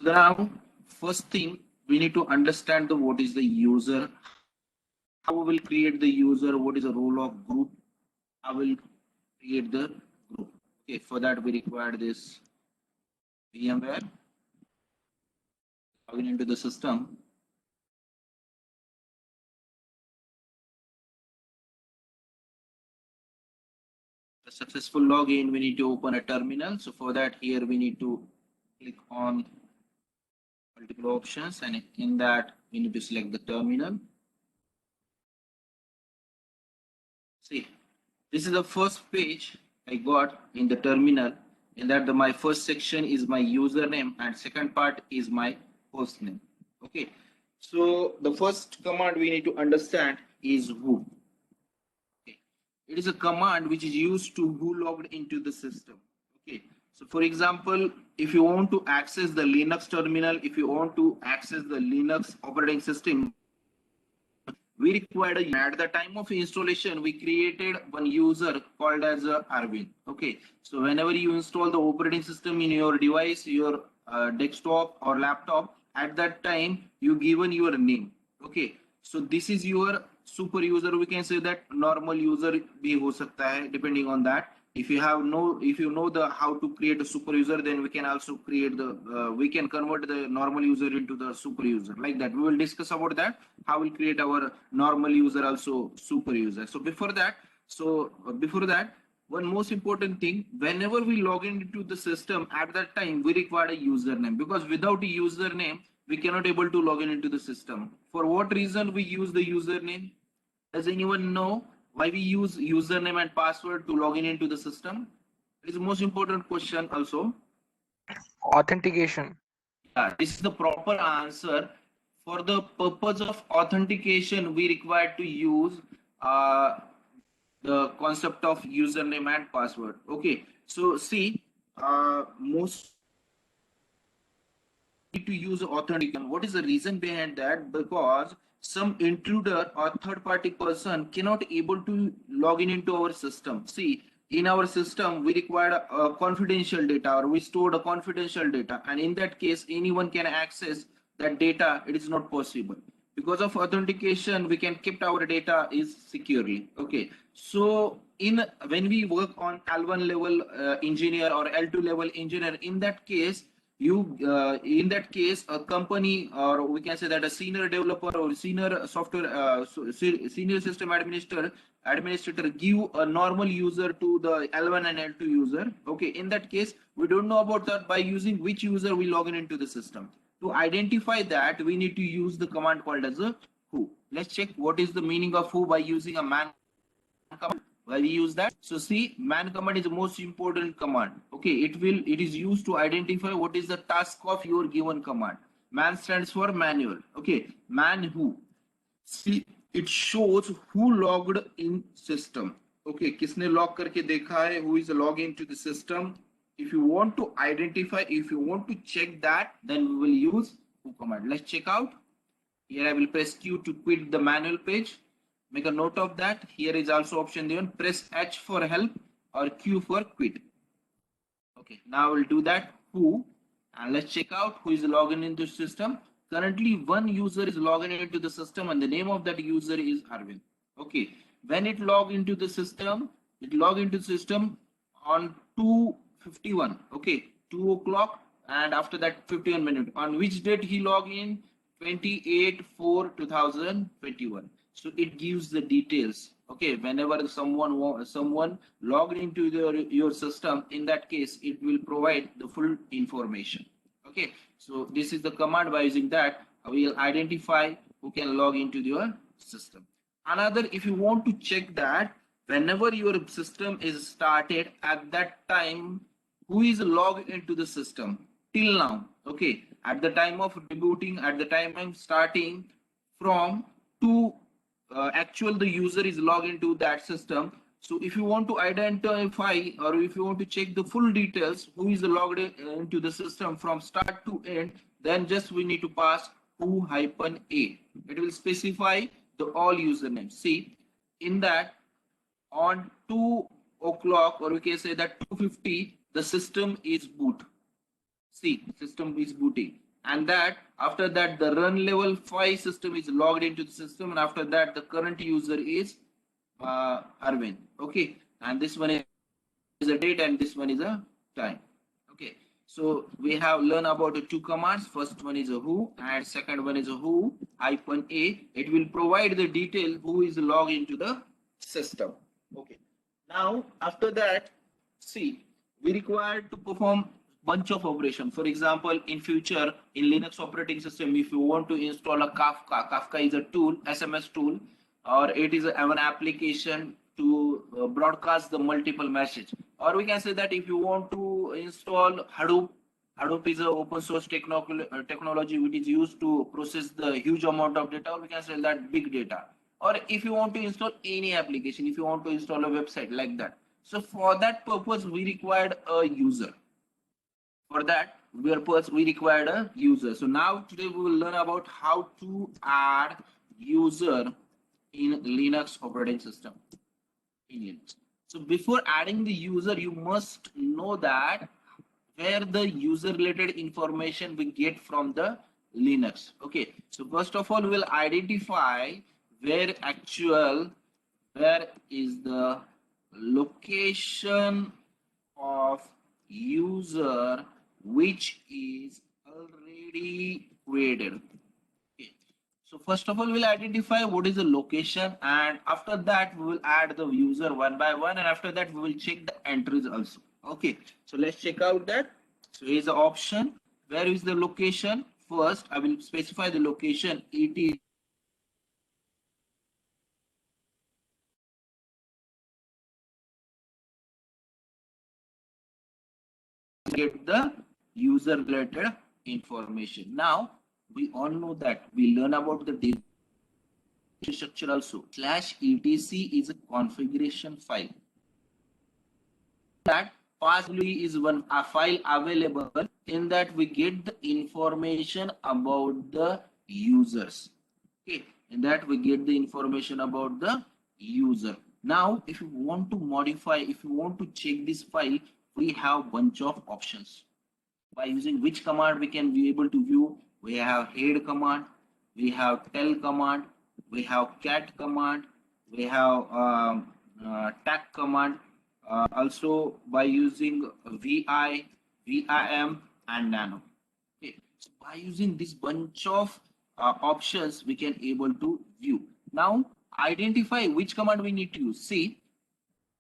So now, first thing we need to understand the what is the user, how we will create the user, what is the role of group, I will create the group. Okay, for that we require this VMware, login into the system. The successful login, we need to open a terminal. So for that, here we need to click on multiple options, and in that we need to select the terminal. See, this is the first page I got in the terminal. In that my first section is my username and second part is my host name. Okay, so the first command we need to understand is who. Okay, it is a command which is used to who logged into the system. Okay, so for example, if you want to access the Linux terminal, if you want to access the Linux operating system, we required at the time of installation we created one user called as Arvind. Okay, so whenever you install the operating system in your device, your desktop or laptop, at that time you given your name. Okay, so this is your super user, we can say that normal user bhi ho sakta hai depending on that. If you have no, if you know the how to create a super user, then we can also create the we can convert the normal user into the super user, like that we will discuss about that, how we'll create our normal user also super user. So before that, one most important thing, whenever we log into the system, at that time we require a username, because without a username we cannot able to log in into the system. For what reason we use the username? Does anyone know why we use username and password to log in into the system? It is the most important question also. Authentication. Yeah, this is the proper answer. For the purpose of authentication, we require to use uh, the concept of username and password. Okay, so see, most need to use authentication. What is the reason behind that? Because some intruder or third party person cannot able to log in into our system. See, in our system we require confidential data, or we stored a confidential data, and in that case anyone can access that data. It is not possible. Because of authentication we can keep our data is securely. Okay, so in when we work on L1 level engineer or L2 level engineer, in that case you in that case a company, or we can say that a senior developer or senior software senior system administrator give a normal user to the L1 and L2 user. Okay, in that case we don't know about that by using which user we log in into the system. To identify that, we need to use the command called as a who. Let's check what is the meaning of who by using a man command. Why we use that? So see, man command is the most important command. Okay, it is used to identify what is the task of your given command. Man stands for manual. Okay, man who. See, it shows who logged in system. Okay, किसने log करके देखा है, who is logged into the system. If you want to identify, if you want to check that, then we will use who command. Let's check out. Here I will press Q to quit the manual page. Make a note of that. Here is also option given. Press H for help or Q for quit. Okay, now we'll do that. Who, and let's check out who is logging into the system. Currently, one user is logging into the system, and the name of that user is Arvind. Okay, when it log into the system, it log into the system on 2:51. Okay, 2 o'clock, and after that 51 minutes. On which date he log in? 28/4/2021. So it gives the details. Okay, whenever someone logged into your system, in that case it will provide the full information. Okay, so this is the command. By using that we will identify who can log into your system. Another, if you want to check that whenever your system is started, at that time who is logged into the system till now. Okay, at the time of rebooting, at the time I'm starting from to actual the user is logged into that system. So if you want to identify, or if you want to check the full details who is logged into the system from start to end, then just we need to pass who hyphen a. It will specify the all usernames. See, in that on 2 o'clock, or we can say that 2:50, the system is boot. See, system is booting. and that after that the run level file system is logged into the system, and after that the current user is Arvind. Okay, and this one is a date and this one is a time. Okay, so we have learned about the two commands. First one is a who and second one is a who hyphen a. It will provide the detail who is logged into the system. Okay, now after that, see, we require to perform bunch of operation. For example, in future in Linux operating system, if you want to install a Kafka is a tool, SMS tool, or it is an application to broadcast the multiple message. Or we can say that if you want to install Hadoop is an open source technology which is used to process the huge amount of data, or we can say that big data. Or if you want to install any application, if you want to install a website like that. So for that purpose, we required a user. For that purpose, we required a user. So now today we will learn about how to add user in Linux operating system in Linux. So before adding the user, you must know that where the user related information we get from the Linux. Okay, so first of all, we'll identify where is the location of user which is already created. Okay. So first of all, we'll identify what is the location, and after that we will add the user one by one, and after that we will check the entries also. Okay, so let's check out that. So here's the option. Where is the location? First, I will specify the location. It is get the user related information. Now we all know that we learn about the data structure also. /etc is a configuration file. That possibly is one a file available. In that we get the information about the users. Okay, in that we get the information about the user. Now if you want to modify, if you want to check this file, we have bunch of options. By using which command we can be able to view? We have head command, we have tell command, we have cat command, we have tag command, also by using vi, vim and nano. Okay, so by using this bunch of options we can able to view. Now identify which command we need to use. See,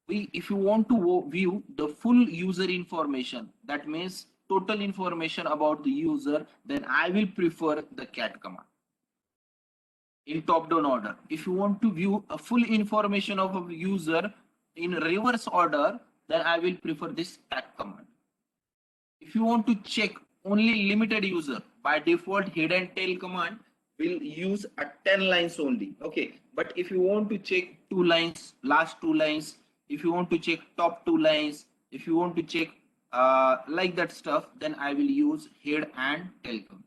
if you want to view the full user information, that means total information about the user, then I will prefer the cat command in top down order. If you want to view a full information of a user in reverse order, then I will prefer this tag command. If you want to check only limited user, by default head and tail command will use a 10 lines only. Okay, but if you want to check 2 lines, last 2 lines, if you want to check top 2 lines, if you want to check like that stuff, then I will use head and tail command.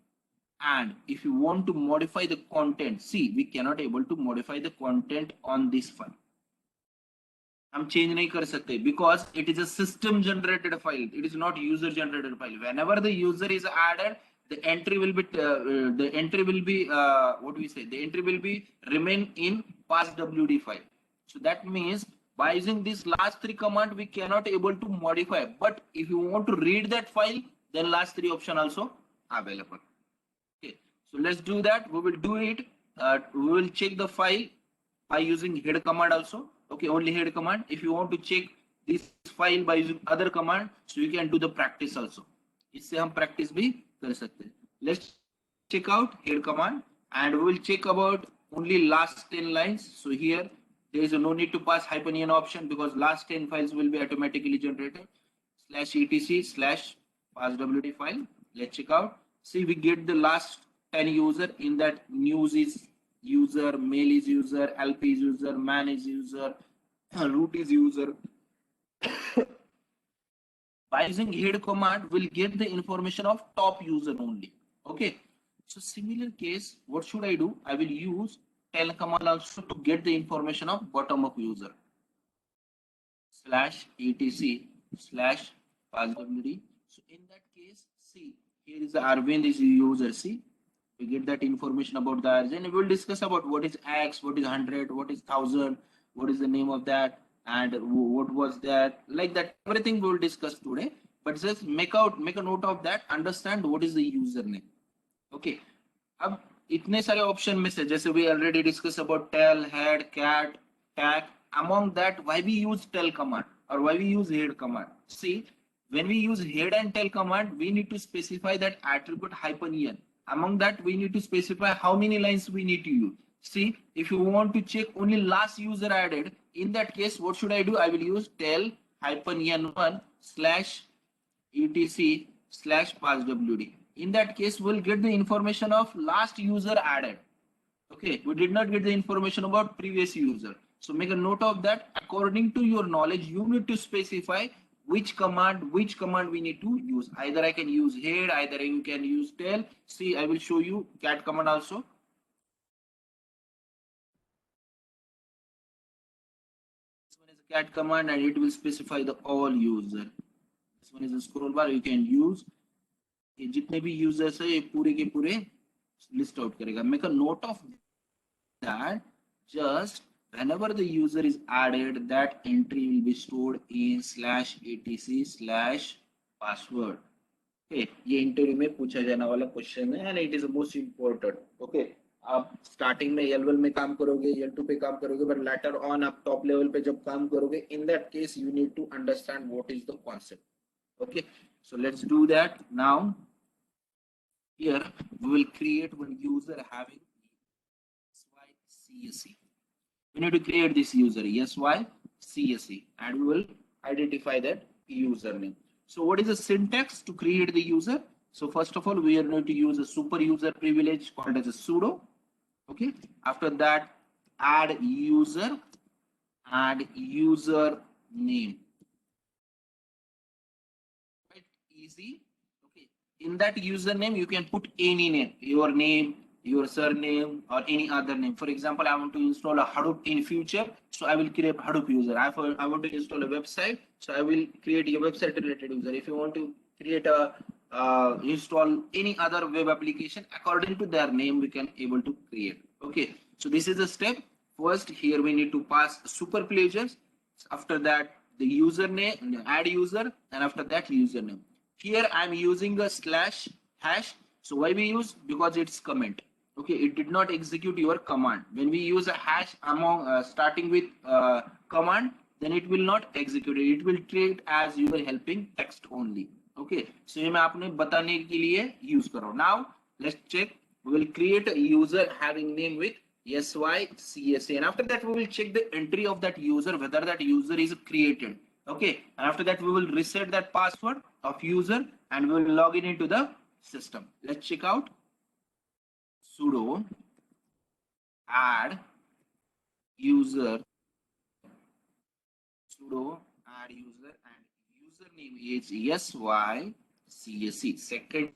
And if you want to modify the content, see, we cannot able to modify the content on this file. हम change नहीं कर सकते because it is a system generated file. It is not user generated file. Whenever the user is added, the entry will be what do we say? The entry will be remain in passwd file. So that means by using this last 3 command, we cannot able to modify. But if you want to read that file, then last 3 option also available. Okay, so let's do that. We will do it. We will check the file by using head command also. Okay, only head command. If you want to check this file by using other command, so you can do the practice also. इससे हम practice भी कर सकते हैं. Let's check out head command and we will check about only last 10 lines. So here there is no need to pass hyphen option because last 10 files will be automatically generated. /etc/passwd file. Let's check out. See, we get the last 10 user. In that, news is user, mail is user, LP is user, man is user, root is user. By using head command, we'll get the information of top user only. Okay. So similar case, what should I do? I will use tell command also to get the information of bottom of user. /etc/passwd. So in that case, see, Here is the Arvind is user. See, we get that information about the Arvind. We will discuss about what is X, what is 100, what is 1000, what is the name of that, and what was that. Like that, everything we will discuss today. But just make a note of that. Understand what is the username. Okay. अब इतने सारे option में से जैसे we already discussed about tell, head, cat, tag. Among that, why we use tell command or why we use head command? See, when we use head and tell command, we need to specify that attribute -n. Among that, we need to specify how many lines we need to use. See, if you want to check only last user added, in that case, what should I do? I will use tell -n1 slash etc slash passwd. In that case, we'll get the information of last user added. Okay, we did not get the information about previous user. So make a note of that. According to your knowledge, you need to specify which command we need to use. Either I can use head, either you can use tell. See, I will show you cat command also. This one is a cat command and it will specify the all user. This one is a scroll bar you can use. ये जितने भी users है ये पूरे के पूरे list out करेगा. Make a note of that. Just whenever the user is added, that entry will be stored in /etc/password. Okay, ये इंटरव्यू में पूछा जाने वाला क्वेश्चन है and it is most important. Okay, आप स्टार्टिंग में L1 में काम करोगे, L2 पे काम करोगे, बट लेटर ऑन आप टॉप लेवल पे जब काम करोगे, in that case you need to understand what is the concept. Okay, so let's do that now. Here we will create one user having SYCSE. We need to create this user SYCSE and we will identify that username. So what is the syntax to create the user? So first of all, we are going to use a super user privilege called as a sudo. Okay, after that, add user name. Easy. Okay, in that username you can put any name, your name, your surname, or any other name. For example, I want to install a Hadoop in future, so I will create Hadoop user. I want to install a website, so I will create a website related user. If you want to create a install any other web application, according to their name we can able to create. Okay, so this is the step. First, here we need to pass super privileges. After that, the username, add user, and after that username. Here I'm using a slash hash. So why we use? Because it's comment. Okay, it did not execute your command. When we use a hash among starting with command, then it will not execute it. It will treat as you are helping text only. Okay, so ये मैं आपने बताने के लिए use करो. Now let's check. We will create a user having name with SYCSE, and after that we will check the entry of that user, whether that user is created. Okay, and after that we will reset that password of user and we will log in into the system. Let's check out. Sudo add user, sudo add user, and username is SYCSE, second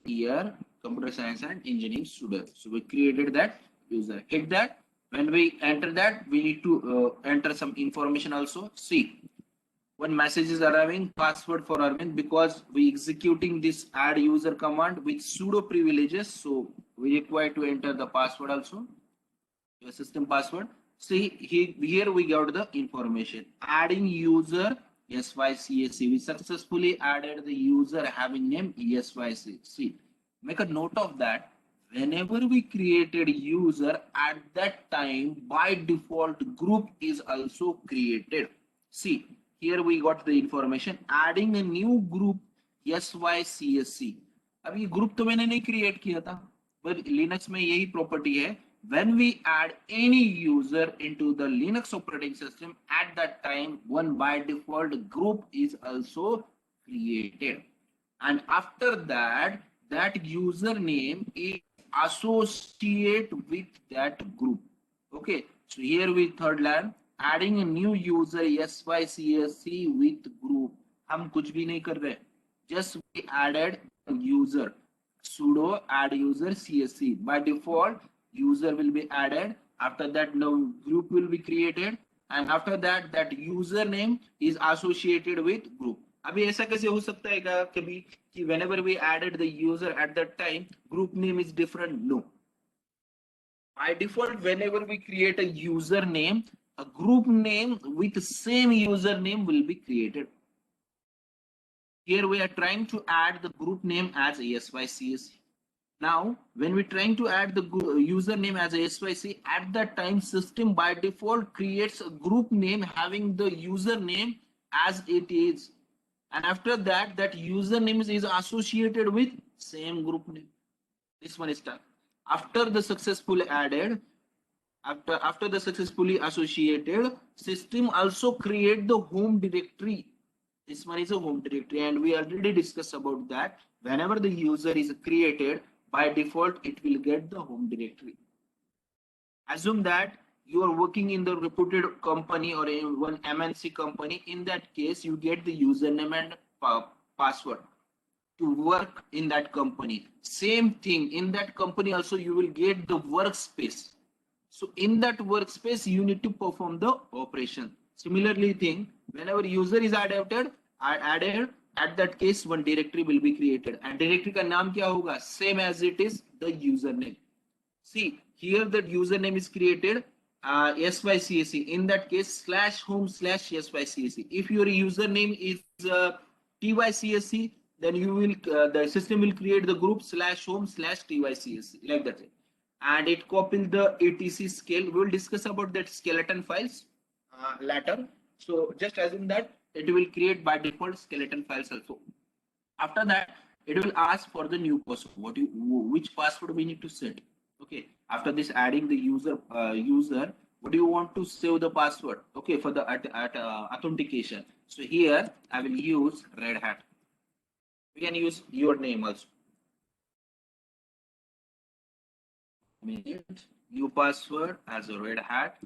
year computer science and engineering student. So we created that user. Hit that. When we enter that, we need to enter some information also. See, when message is arriving, password for Arvind, because we executing this add user command with sudo privileges, so we require to enter the password also, your system password. See, here we got the information. Adding user SYCSE. We successfully added the user having name SYCSE. Make a note of that. Whenever we created user, at that time by default group is also created. See, here we got the information. Adding a new group SYCSE. अब ये group तो मैंने नहीं create किया था, पर Linux में यही प्रॉपर्टी है. When we add any user into the Linux operating system, at that time one by default group is also created, and after that that username is associate with that group. Okay, so here we third line, adding a new user SYCSE with group. हम कुछ भी नहीं कर रहे, just we added a user, sudo add user CSE. By default user will be added. After that no group will be created, and after that that username is associated with group. अभी ऐसा कैसे हो सकता है कभी कि whenever we added the user at that time, group name is different? No. By default, whenever we create a username, a group name with the same username will be created. Here we are trying to add the group name as SYCSC. Now, when we're trying to add the username as a SYC, at that time, system by default creates a group name having the username as it is. And after that, that username is associated with same group name. This one is done. After the successfully added, after the successfully associated, system also create the home directory. This one is a home directory, and we already discussed about that. Whenever the user is created, by default, it will get the home directory. Assume that you are working in the reputed company or in one MNC company. In that case, you get the username and password to work in that company. Same thing in that company also, you will get the workspace. So in that workspace, you need to perform the operation. Similarly thing, whenever user is added, at that case, one directory will be created. And directory का नाम क्या होगा? Same as it is the username. See, here that username is created SYCSC. In that case, /home/SYCSC. If your username is TYCSC, then you will the system will create the group /home/TYCSC like that. And it copies the etc scale. We will discuss about that skeleton files later. So just assume that it will create by default skeleton files also. After that, it will ask for the new password. Which password we need to set? Okay. After this, adding the user, what do you want to save the password? Okay, for the authentication. So here I will use Red Hat. We can use your name also. New password as a Red Hat.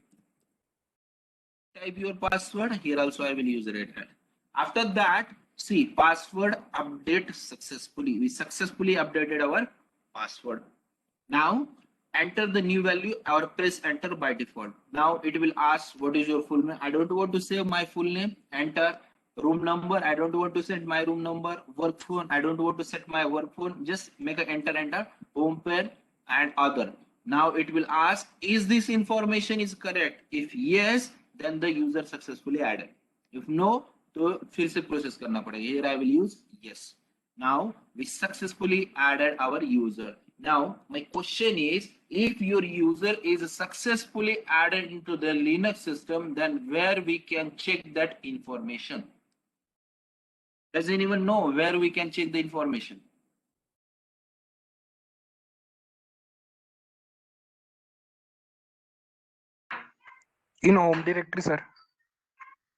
Type your password. Here also I will use Red Hat. After that, see, password update successfully. We successfully updated our password. Now enter the new value or press enter by default. Now it will ask what is your full name. I don't want to save my full name. Enter. Room number, I don't want to set my room number. Work phone, I don't want to set my work phone. Just make a enter. Home pair and other. Now it will ask, is this information is correct? If yes, then the user successfully added. If no, तो फिर से process करना पड़ेगा. Here I will use yes. Now we successfully added our user. Now my question is, if your user is successfully added into the Linux system, then where we can check that information? Does anyone know where we can check the information? In home directory, sir.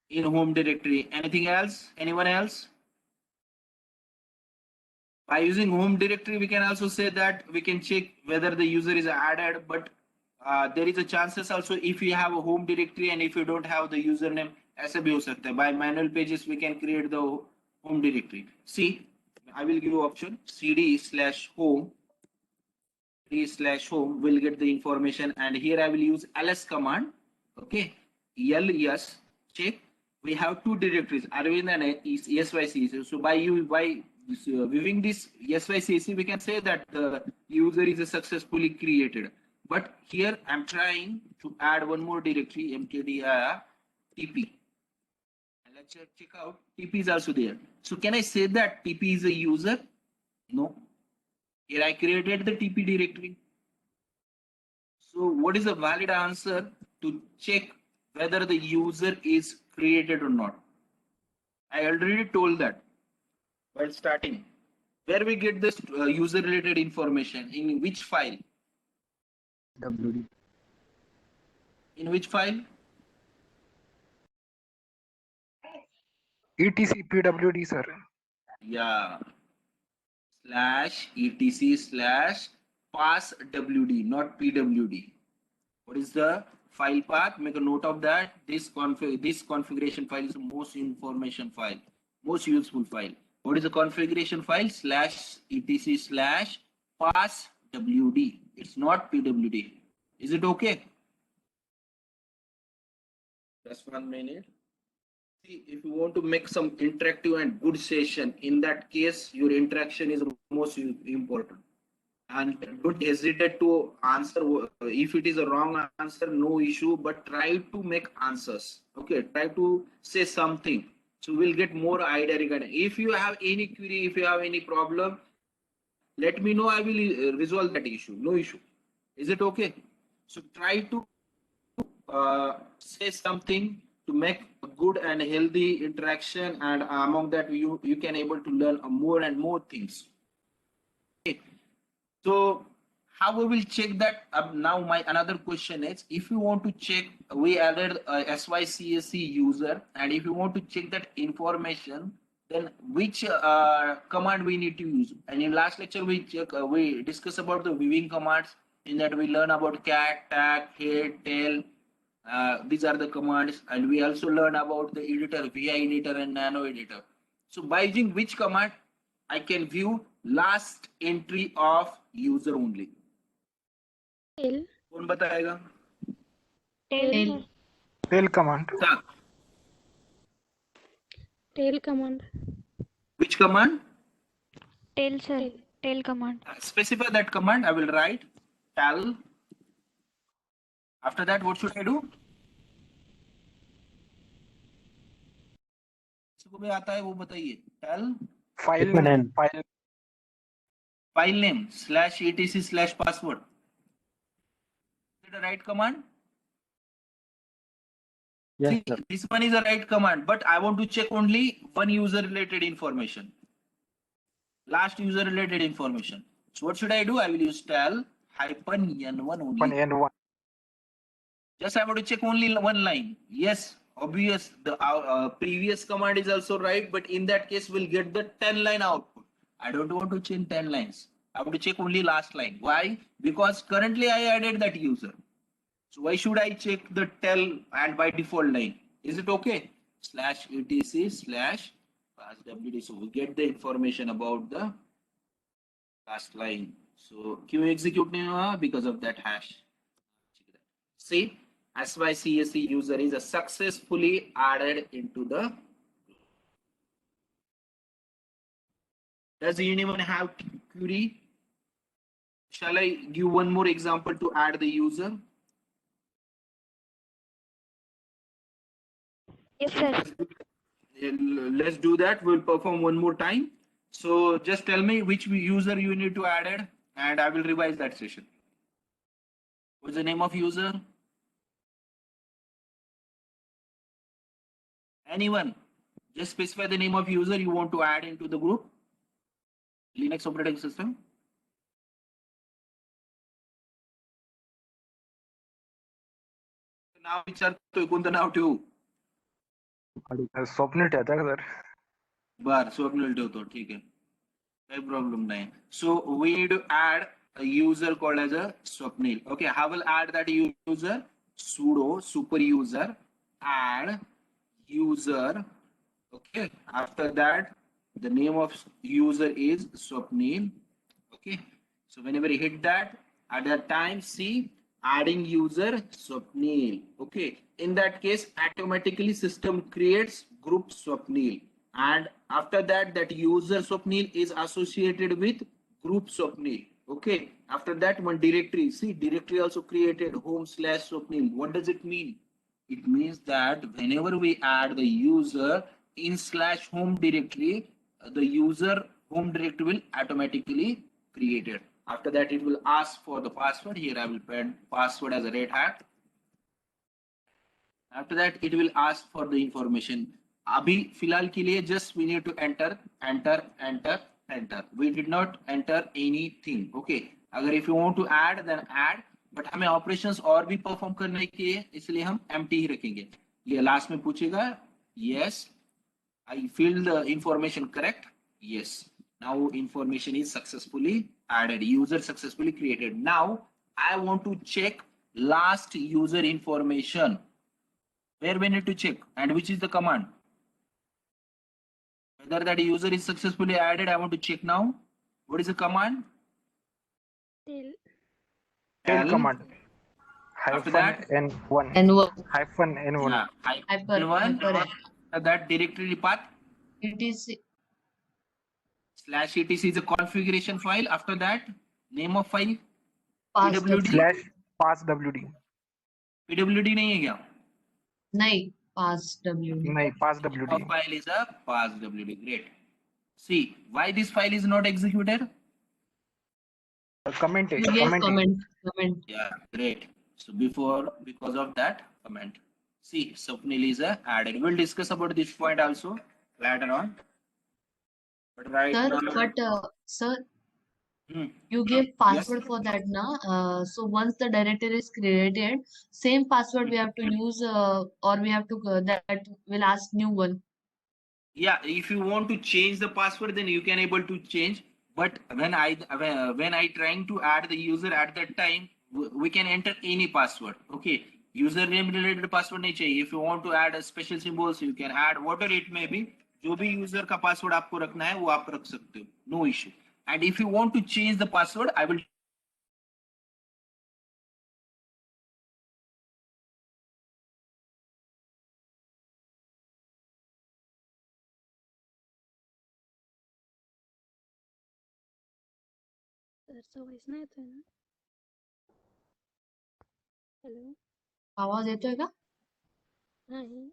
In home directory. Anything else? Anyone else? By using home directory, we can also say that we can check whether the user is added, but there is a chances also if you have a home directory and if you don't have the username, ऐसा भी हो सकता है. By manual pages, we can create the home directory. See, I will give you option cd/home. /home will get the information, and here I will use ls command. Okay, ls check. We have two directories, Arvind and SYCC. So by viewing this SYCC, we can say that the user is successfully created. But here I'm trying to add one more directory, mkdir tp. And let's check out. TP is also there. So can I say that TP is a user? No. Here I created the TP directory. So what is the valid answer to check whether the user is created or not? I already told that while starting. Where we get this user related information? In which file? WD. In which file? ETC PWD, sir. Yeah. /etc/passwd, not pwd. What is the file path? Make a note of that. This configuration file is the most information file, most useful file. What is the configuration file? /etc/passwd. It's not pwd. Is it okay? Just 1 minute. See, if you want to make some interactive and good session, in that case, your interaction is most important. And don't hesitate to answer. If it is a wrong answer, no issue, but try to make answers. Okay, try to say something. So we'll get more idea regarding. If you have any query, if you have any problem, let me know. I will resolve that issue. No issue. Is it okay? So try to say something to make a good and healthy interaction, and among that you can able to learn more and more things. Okay. So how we will check that? Now my another question is, if you want to check, we added a SYCSC user, and if you want to check that information, then which command we need to use? And in last lecture we discuss about the viewing commands. In that we learn about cat, tag, head, tail. These are the commands, and we also learn about the editor, VI editor and nano editor. So by using which command I can view last entry of user only? Tail. कौन बताएगा? Tail. Tail command. Sir, Tail command. which command? Tail, sir. Tail command. Specify that command. I will write tell. After that, what should I do? किसको भी आता है वो बताइए. Tell File name. file name /etc/password. Is it the right command? Yes, See, sir. this one is the right command, but I want to check only one user related information. Last user related information. So what should I do? I will use tell -n1 only. one and one. Just I want to check only one line. Yes, obvious. The previous command is also right, but in that case, we'll get the 10 line output. I don't want to change 10 lines. I want to check only last line. Why? Because currently I added that user. So why should I check the tell and by default line? Is it okay? /etc/passwd. So we get the information about the last line. So क्यों execute नहीं हुआ? Because of that hash. See, SYCSC user is successfully added into the. Does anyone have query? Shall I give one more example to add the user? Yes, sir. Let's do that. We'll perform one more time. So just tell me which user you need to add it, and I will revise that session. What's the name of user? Anyone? Just specify the name of user you want to add into the group. Linux operating system. नाव विचारतोय कोणतं नाव ठेवू? स्वप्नील ठेवता का sir? बर स्वप्नील ठेवतो. ठीक आहे, काही प्रॉब्लेम नाही. So we need to add a user called as a Swapnil. Okay, how will add that user? Sudo super user add user. Okay, after that the name of user is Swapnil. Okay, so whenever you hit that, at that time see adding user Swapnil. Okay, in that case automatically system creates group Swapnil, and after that that user Swapnil is associated with group Swapnil. Okay, after that one directory, see directory also created home/Swapnil. What does it mean? It means that whenever we add the user in /home directory, the user home directory will automatically created. After that, it will ask for the password. Here I will put password as a Red Hat. After that, it will ask for the information. अभी फिलहाल के लिए just we need to enter. We did not enter anything. Okay. अगर if you want to add, then add. But हमें operations और भी perform करने के लिए इसलिए हम empty ही रखेंगे. ये last में पूछेगा. Yes. I filled the information correct. Yes. Now information is successfully added. User successfully created. Now I want to check last user information. Where we need to check and which is the command? Whether that user is successfully added, I want to check now. What is the command? Tail command. After that, -n1. N1. -n1. yeah, -n1. After that directory path etc slash etc is a configuration file. After that name of file pass pwd. Slash pass WD. pwd नहीं है क्या? नहीं pass wd. नहीं, pass Name WD. of file is a pass wd. Great. See why this file is not executed. Comment You gave comment. comment. Yeah, great. So because of that comment. See, Swapnil is added. We'll discuss about this point also later on. But right Sir, now, but sir, hmm, you gave yes, password for that now. So once the directory is created, same password we have to use, or we have to that will ask new one. yeah. If you want to change the password, then you can able to change. But when I trying to add the user at that time, we can enter any password. Okay, username related password नहीं चाहिए. If you want to add a special symbols, you can add whatever it may be. जो भी user का password आपको रखना है वो आप रख सकते हो. No issue. And if you want to change the password, I will सरचा व्हॉइस नाही येतोय ना? हॅलो आवाज येतोय का? नाही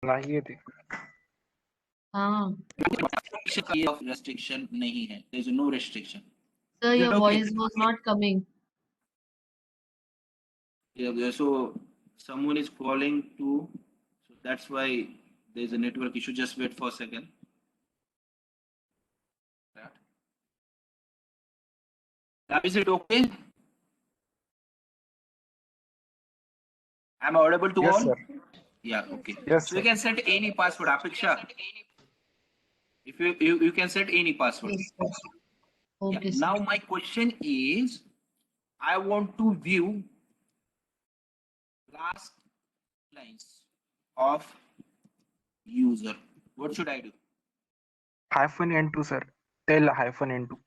नाही येते. हाँ. restriction नहीं है. There is no restriction. Sir, Is your it okay? voice was not coming. Yeah, so someone is calling to, so that's why there's a network issue. Just wait for a second. Now is it okay? Am I audible to Yes, all? sir. Yeah, okay. Yes, So you sir. can set any password, Apeksha. If you can set any password. Yes, sir. Yeah. Okay, sir. Now my question is, I want to view last lines of user. What should I do? -N2, sir. Tell -N2.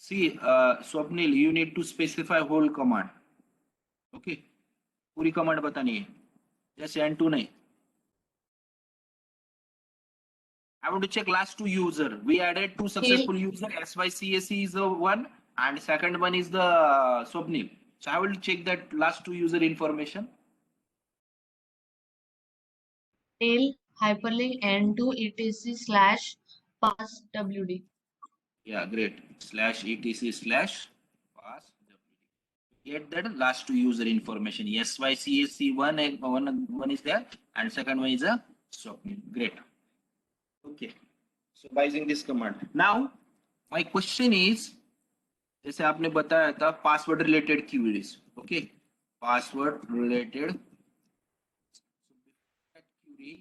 See, Swapnil, you need to specify whole command. Okay, पूरी command बतानी है. Just N2 नहीं. I want to check last two user. We added two successful user. SYCSE is the one, and second one is the Swapnil. So I will check that last two user information. Tail hyperlink n2 etc slash pass wd. Yeah, great. Slash etc slash pass. Get that last two user information. SYCSE one and one is there, and second one is a Swapnil. Great. Okay. So by using this command. Now my question is, जैसे आपने बताया था password related queries. Okay, password related query.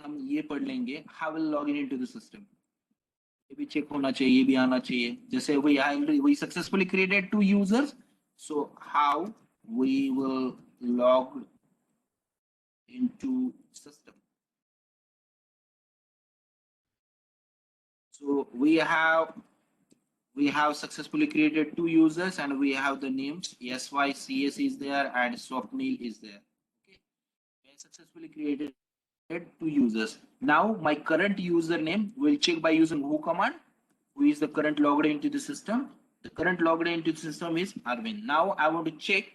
हम ये पढ़ लेंगे, how will log in into the system. ये भी चेक होना चाहिए, ये भी आना चाहिए. जैसे we successfully created two users, so how we will log into system. So we have successfully created two users and we have the names. SYCS is there and Swapnil is there. Okay, we have successfully created two users. Now my current username will check by using who command. Who is the current logged into the system? The current logged into the system is Arvind. Now I want to check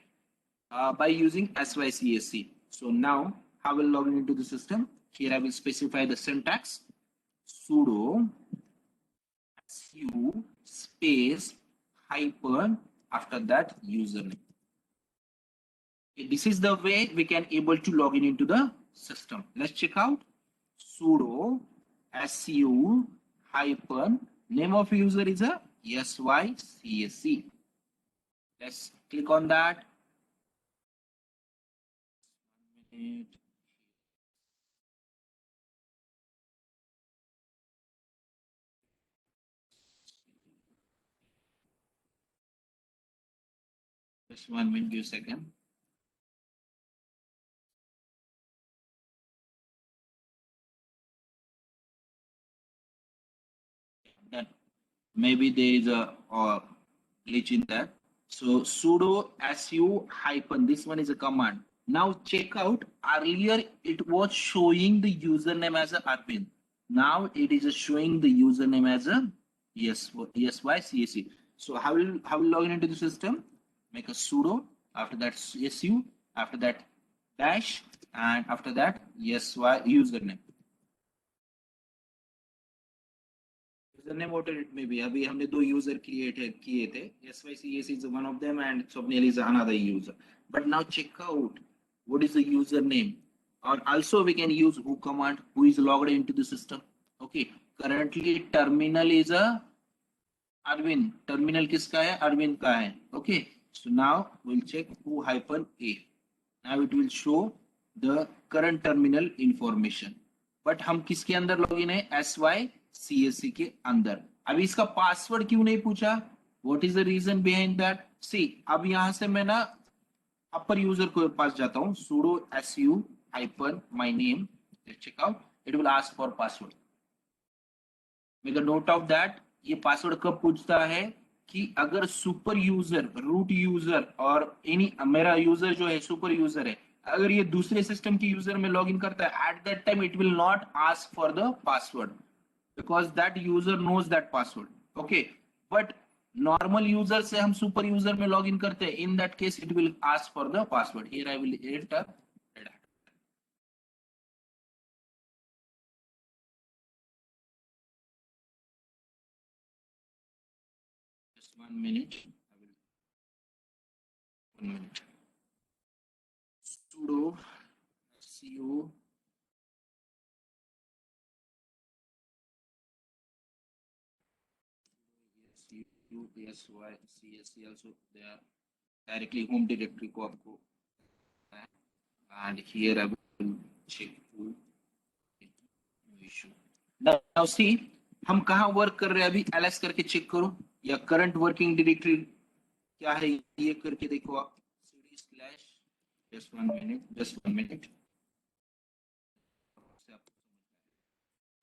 by using SYCSC. So now I will log into the system. Here I will specify the syntax: sudo su space hyphen after that username. Okay, this is the way we can able to log in into the system. Let's check out sudo su hyphen name of user is a SYCSC. Let's click on that. Just 1 minute, give a second. Done. Maybe there is a glitch in that. So sudo su hyphen, this one is a command. Now check out. Earlier it was showing the username as a Arvind. Now it is showing the username as a SYCSE. So how will log in into the system? Make a sudo. After that su. After that dash, and after that SY username. Username what it may be अभी हमने दो user create किए थे SYCS is one of them and Swapnil is another user, but now check out what is the username, or also we can use who command who is logged into the system. Okay, currently terminal is a Arvind. Terminal किसका है? Arvind का है. Okay, so now we'll check who hyphen a. Now it will show the current terminal information. But हम किसके अंदर login है? SYCSE के अंदर. अभी इसका पासवर्ड क्यों नहीं पूछा? What is the reason behind that? See अब यहां से मैं ना अपर यूजर को पास जाता हूं, sudo su hyphen my name. Let's check out. It will ask for password. Make a note of that. ये पासवर्ड कब पूछता है? कि अगर सुपर यूजर, रूट यूजर और एनी मेरा यूजर जो है सुपर यूजर है, अगर ये दूसरे सिस्टम के यूजर में लॉगिन करता है, at that time it will not ask for the password because that user knows that password. Okay, but normal user से हम सुपर यूजर में लॉगिन करते हैं, in that case it will ask for the password. Here I will enter Red Hat. Just 1 minute. I will 1 minute. Sudo su SYCSE also they are directly home directory को आपको, and here I will check to issue. Now see हम कहाँ work कर रहे हैं अभी, ls करके check करो या करंट वर्किंग डायरेक्टरी क्या है ये करके देखो आप. cd/ just 1 minute.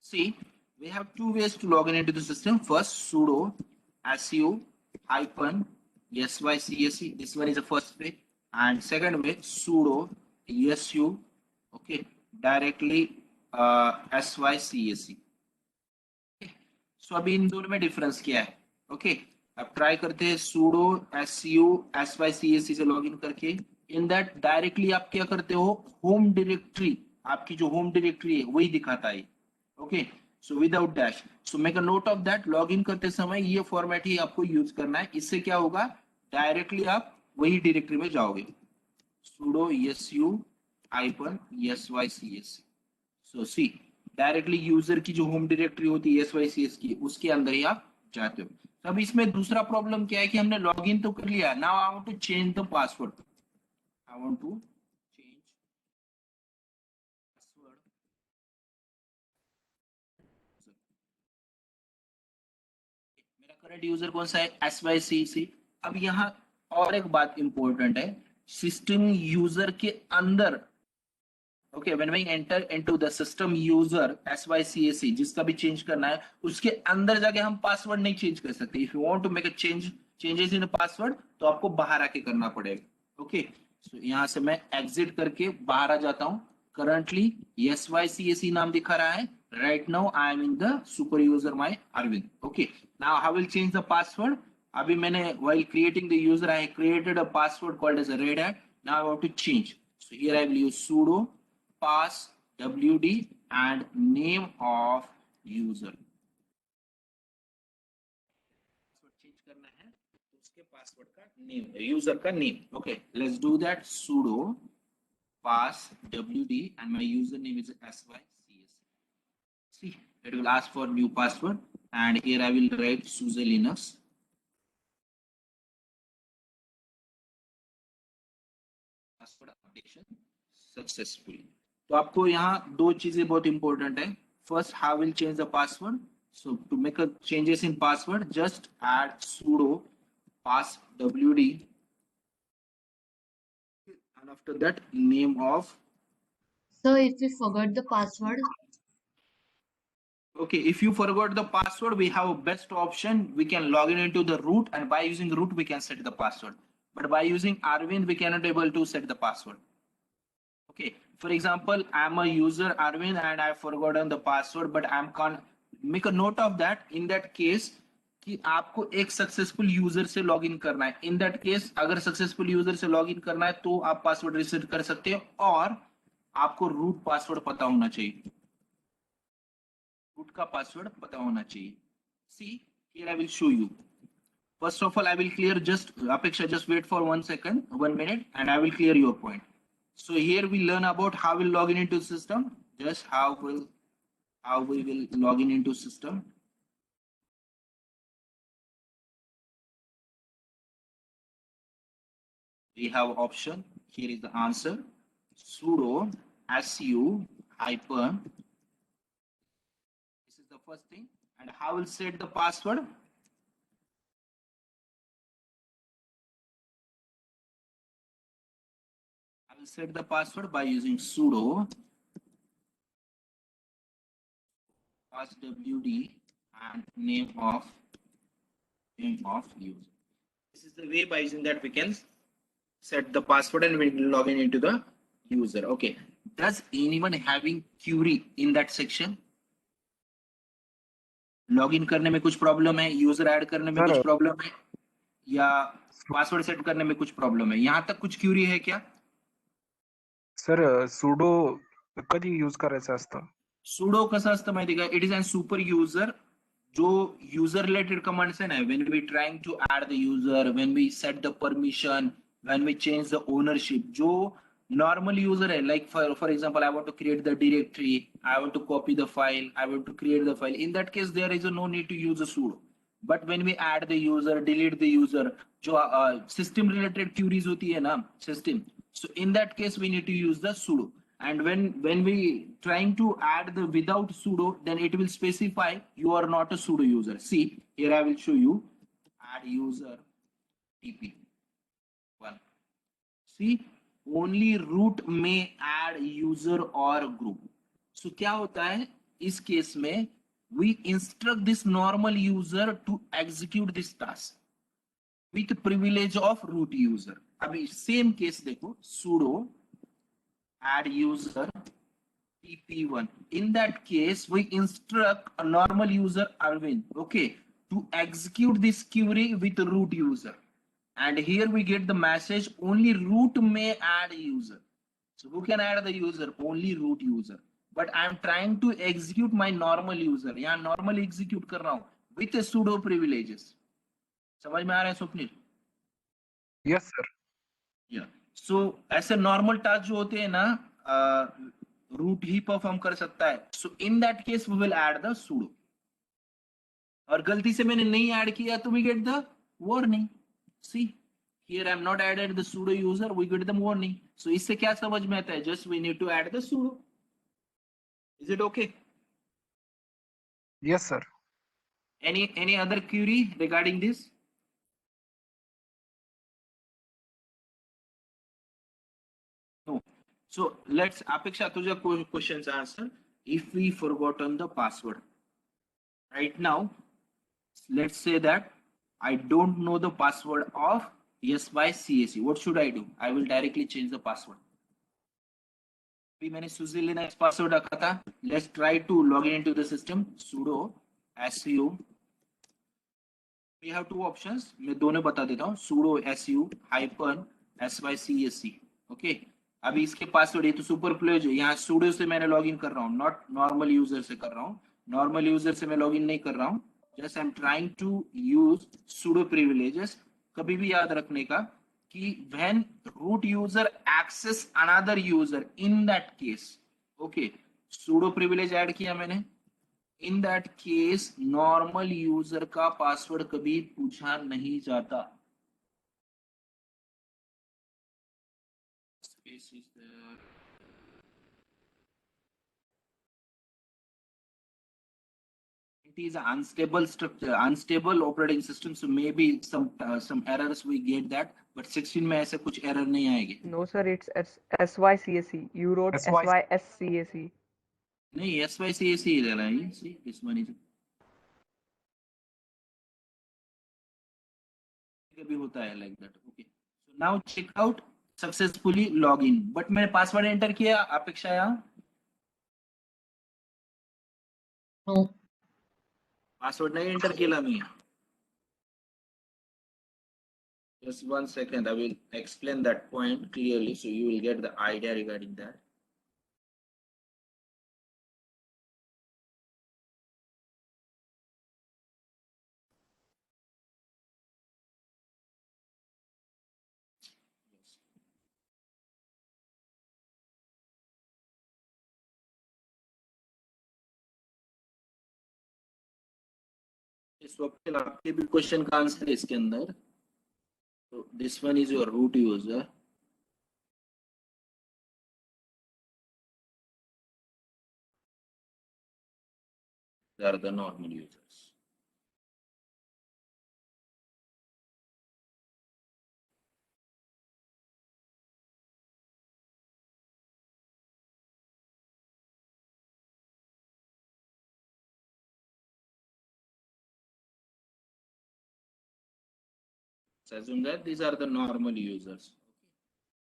See, we have two ways to log in into the system. First, sudo su hyphen SYCSE. This one is the first way. And second way, sudo su, okay, directly SYCSE. Okay. So अभी इन दोनों में difference क्या है? Okay, अब try करते हैं sudo su SYCSE से login करके. इन दैट डायरेक्टली आप क्या करते हो? होम डायरेक्टरी, आपकी जो होम डायरेक्टरी है वही दिखाता है. Okay, so without dash. So make a note of that. Login करते समय ये फॉर्मेट ही आपको यूज करना है. इससे क्या होगा? डायरेक्टली आप वही डायरेक्टरी में जाओगे. sudo su hyphen SYCSE. सो सी डायरेक्टली यूजर की जो होम डायरेक्टरी होती है SYCS की, उसके अंदर ही आप जाते हो. तो अब इसमें दूसरा प्रॉब्लम क्या है कि हमने लॉगिन तो कर लिया. Now I want to change the password. I want to change password. मेरा करंट यूजर कौन सा है? SYCSE. अब यहाँ और एक बात इंपॉर्टेंट है, सिस्टम यूजर के अंदर. Okay, when we enter into the system user SYCSE, जिसका भी चेंज करना है उसके अंदर जाके हम पासवर्ड नहीं चेंज कर सकते. If you want to make a changes in password तो आपको बाहर आके करना पड़ेगा. ओके, सो यहाँ से मैं एग्जिट करके बाहर आ जाता हूँ. करंटली SYCSE नाम दिखा रहा है. Right now I am in the super user my Arvind. Okay, now I will change the password. अभी मैंने while creating the user I created a password called as a Red Hat. Now I want to change. So here I will use sudo pass wd and name of user. Change करना है तो उसके password का name, user का name. Okay, let's do that. sudo pass wd and my username is SYCSE. See, it will ask for new password and here I will write SUSE Linux. Password updation successfully. तो आपको यहाँ दो चीजें बहुत important है. First, how will change the password. So to make a changes in password, just add sudo pass wd and after that name of. So if we forgot the password, Okay, if you forgot the password, we have a best option. We can log in into the root and by using root we can set the password. But by using Arvind we cannot able to set the password. Okay, for example, I'm a user Arvind and I've forgotten the password, but I'm can't make a note of that. In that case, कि आपको एक successful user से log in करना है. इन that case अगर successful user से log in करना है तो आप पासवर्ड रिसेट कर सकते हो और आपको रूट पासवर्ड पता होना चाहिए. रूट का पासवर्ड पता होना चाहिए. सी here I will show you. First of all, I will clear just Apeksha, just wait for 1 second, 1 minute, and I will clear your point. So here we learn about how we'll log in into system. Just how we will log in into system. We have option. Here is the answer. Sudo su hyphen. This is the first thing. And how will set the password? I will set the password by using sudo passwd and name of user. This is the way by using that we can set the password and we will log in into the user. Okay. Does anyone having query in that section? Login करने में कुछ problem है, user add करने में Sir, कुछ problem है या password set करने में कुछ प्रॉब्लम है, यहां तक कुछ क्यूरी है क्या? सर sudo कधी यूज करायचं असतं? सुडो कसं असतं माहिती का? It is an super user. जो युजर रिलेटेड कमांड्स आहे ना, when we trying to add the user, when we set the permission, when we change the ownership, जो नॉर्मल यूजर है, like for example I want to create the directory, I want to copy the file, I want to create the file, in that case there is no need to use a sudo. But when we add the user, delete the user, जो system related queries होती है ना system, so in that case we need to use the sudo. And when we trying to add the without sudo, then it will specify you are not a sudo user. See here I will show you. Add user tp1. See, only root may add user or group. So क्या होता है इस case में? We instruct this normal user to execute this task with privilege of root user. अभी same case देखो, sudo add user tp1. In that case, we instruct a normal user Arvind, okay, to execute this query with root user. And here we get the message only root may add user. So who can add the user? Only root user. But I am trying to execute my normal user. यहाँ normal execute कर रहा हूँ with a sudo privileges. समझ में आ रहा है Swapnil? Yes sir. या सो ऐसे नॉर्मल टास्क जो होते हैं ना, रूट ही परफॉर्म कर सकता है. So in that case we will add the sudo. और गलती से मैंने नहीं ऐड किया तो we get the warning. See here I am not added the sudo user, we get the warning. So इससे क्या समझ में आता है? Just we need to add the sudo. Is it okay? Yes sir. Any other query regarding this? No. So let's Apeksha तुझा questions answer. If we forgotten the password right now, let's say that I don't know the password of SYCAC. What should I do? I will directly change the password. अभी मैंने सुजी Linux password रखा था. Let's try to log in into the system. Sudo su. We have two options. मैं दोनों बता देता हूँ. Sudo su hyphen sycac. Okay. अभी इसके पासवर्ड ये तो सुपर प्लेज है. यहाँ sudo से मैंने लॉग इन कर रहा हूँ, नॉट नॉर्मल यूजर से कर रहा हूँ. नॉर्मल यूजर से मैं लॉग इन नहीं कर रहा हूँ. Just I am trying to use sudo privileges. कभी भी याद रखने का कि when root user access another user, in that case, okay, sudo privilege add किया मैंने. In that case, normal user का पासवर्ड कभी पूछा नहीं जाता. Space is there. It is an unstable structure, unstable operating system. So maybe some errors we get that, but 16 में ऐसे कुछ error नहीं आएगी. No, sir, it's SYCAC. You wrote SYSCAC. नहीं, SYCAC ही रहना है. See, this one is. कभी होता है like that. Okay. So now check out successfully log in, but मैंने पासवर्ड एंटर किया अपेक्षा यहाँ No. पासवर्ड नहीं एंटर केला मी. Just 1 second, I will explain that point clearly so you will get the idea regarding that. इस वक्त आपके भी क्वेश्चन का आंसर है इसके अंदर. So this one is your root user. They are the normal users. So assume that these are the normal users,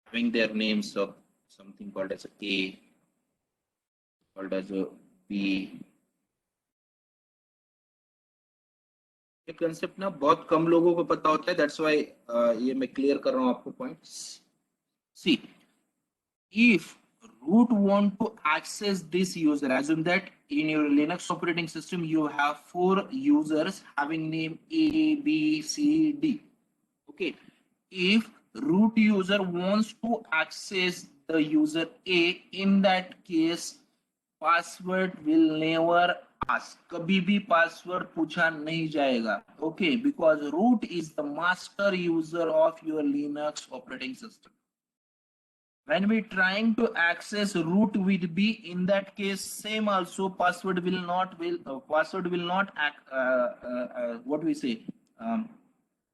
having their names of something called as A, called as a B. ये concept ना बहुत कम लोगों को पता होता है, that's why ये मैं क्लियर कर रहा हूँ आपको points. See, if root want to access this user, assume that in your Linux operating system you have 4 users having name A, B, C, D. Okay, if root user wants to access the user A, in that case password will never ask, कभी भी password पूछा नहीं जाएगा. Okay, because root is the master user of your Linux operating system. When we trying to access root with B, in that case same also password will not what we say,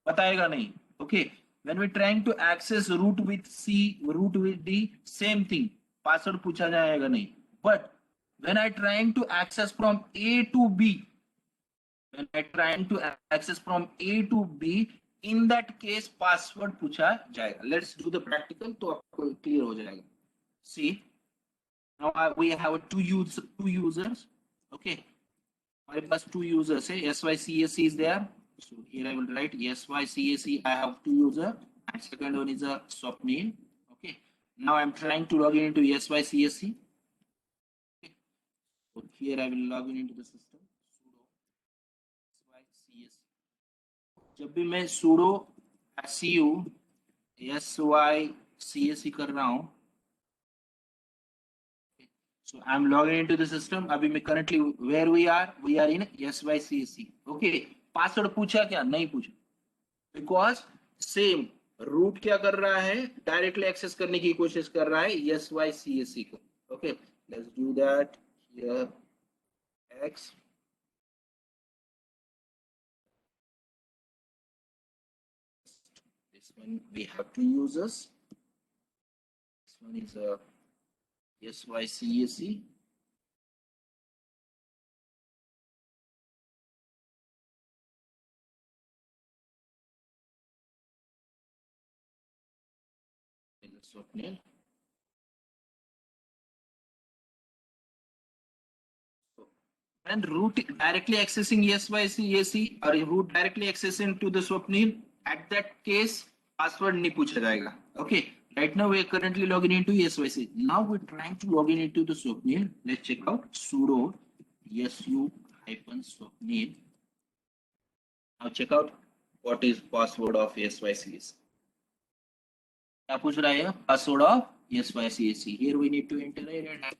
बताएगा नहीं. Okay, when we trying to access root with C, root with D, same thing, password पूछा जाएगा नहीं. But when I trying to access from A to B, in that case password पूछा जाएगा. Let's do the practical तो आपको clear हो जाएगा. See, now we have two users. Okay, हमारे पास 2 users है. SYCAC is there. So here I will write SYCAC. I have 2 users, and second one is a Swapnil. Okay, now I'm trying to log in into SYCAC. Okay, so here I will log in into the system. Sudo SYCAC. जब भी मैं sudo su SYCAC कर रहा हूँ, so I'm logging into the system. अभी मैं currently where we are in SYCAC. Okay, password पूछा क्या? नहीं पूछा, because same root क्या कर रहा है, डायरेक्टली एक्सेस करने की कोशिश कर रहा है SYCAC को. Okay, let's do that here. X. This one we have 2 users. This one is a SYCAC. Swapnil. When root directly accessing SYCAC or root directly accessing to the Swapnil, at that case password नहीं पूछा जाएगा. Okay, right now we are currently logging into SYCAC. Now we're trying to log into the Swapnil. Let's check out sudo su-swapnil. Now check out what is password of SYCAC. क्या पूछ रहा है? Password of SYCAC. Here we need to enter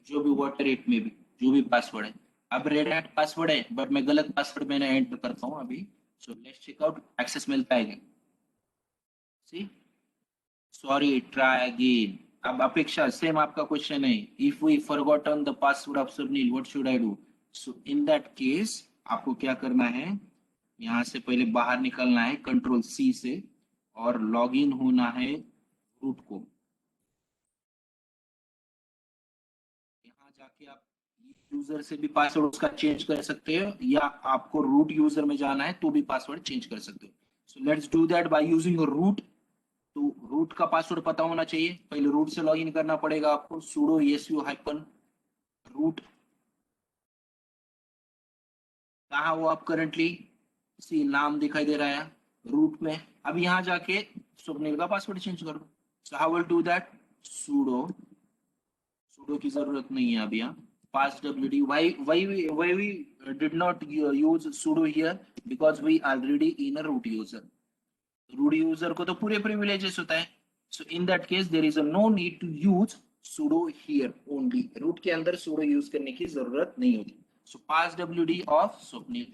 जो भी whatever it may be, जो भी password है. अब रेड हैट पासवर्ड है, बट मैं गलत पासवर्ड मैंने एंटर करता हूँ अभी. So let's check out access मिलता है क्या. See, sorry, try again. अब अपेक्षा सेम आपका क्वेश्चन है. If we forgotten the password of Swapnil, what should I do? So in that case आपको क्या करना है, यहाँ से पहले बाहर निकलना है कंट्रोल C से और लॉग इन होना है रूट को. यहाँ जाके आप यूजर से भी पासवर्ड उसका चेंज कर सकते हो, या आपको रूट यूजर में जाना है तो भी पासवर्ड चेंज कर सकते हो. So let's do that by using root. तो रूट का पासवर्ड पता होना चाहिए, पहले रूट से लॉगिन करना पड़ेगा आपको, sudo su hyphen root। कहाँ हो आप करंटली, सी नाम दिखाई दे रहा है रूट में। अब यहाँ जाके स्वप्निल का पासवर्ड चेंज कर दो। So how will do that, sudo की जरूरत नहीं है अभी यहाँ। passwd, why we did not use sudo here, because we already in a root user। root user को तो पूरे privileges होता है, so in that case there is a no need to use sudo here only। root के अंदर sudo use करने की जरूरत नहीं होती। so passwd of Swapnil,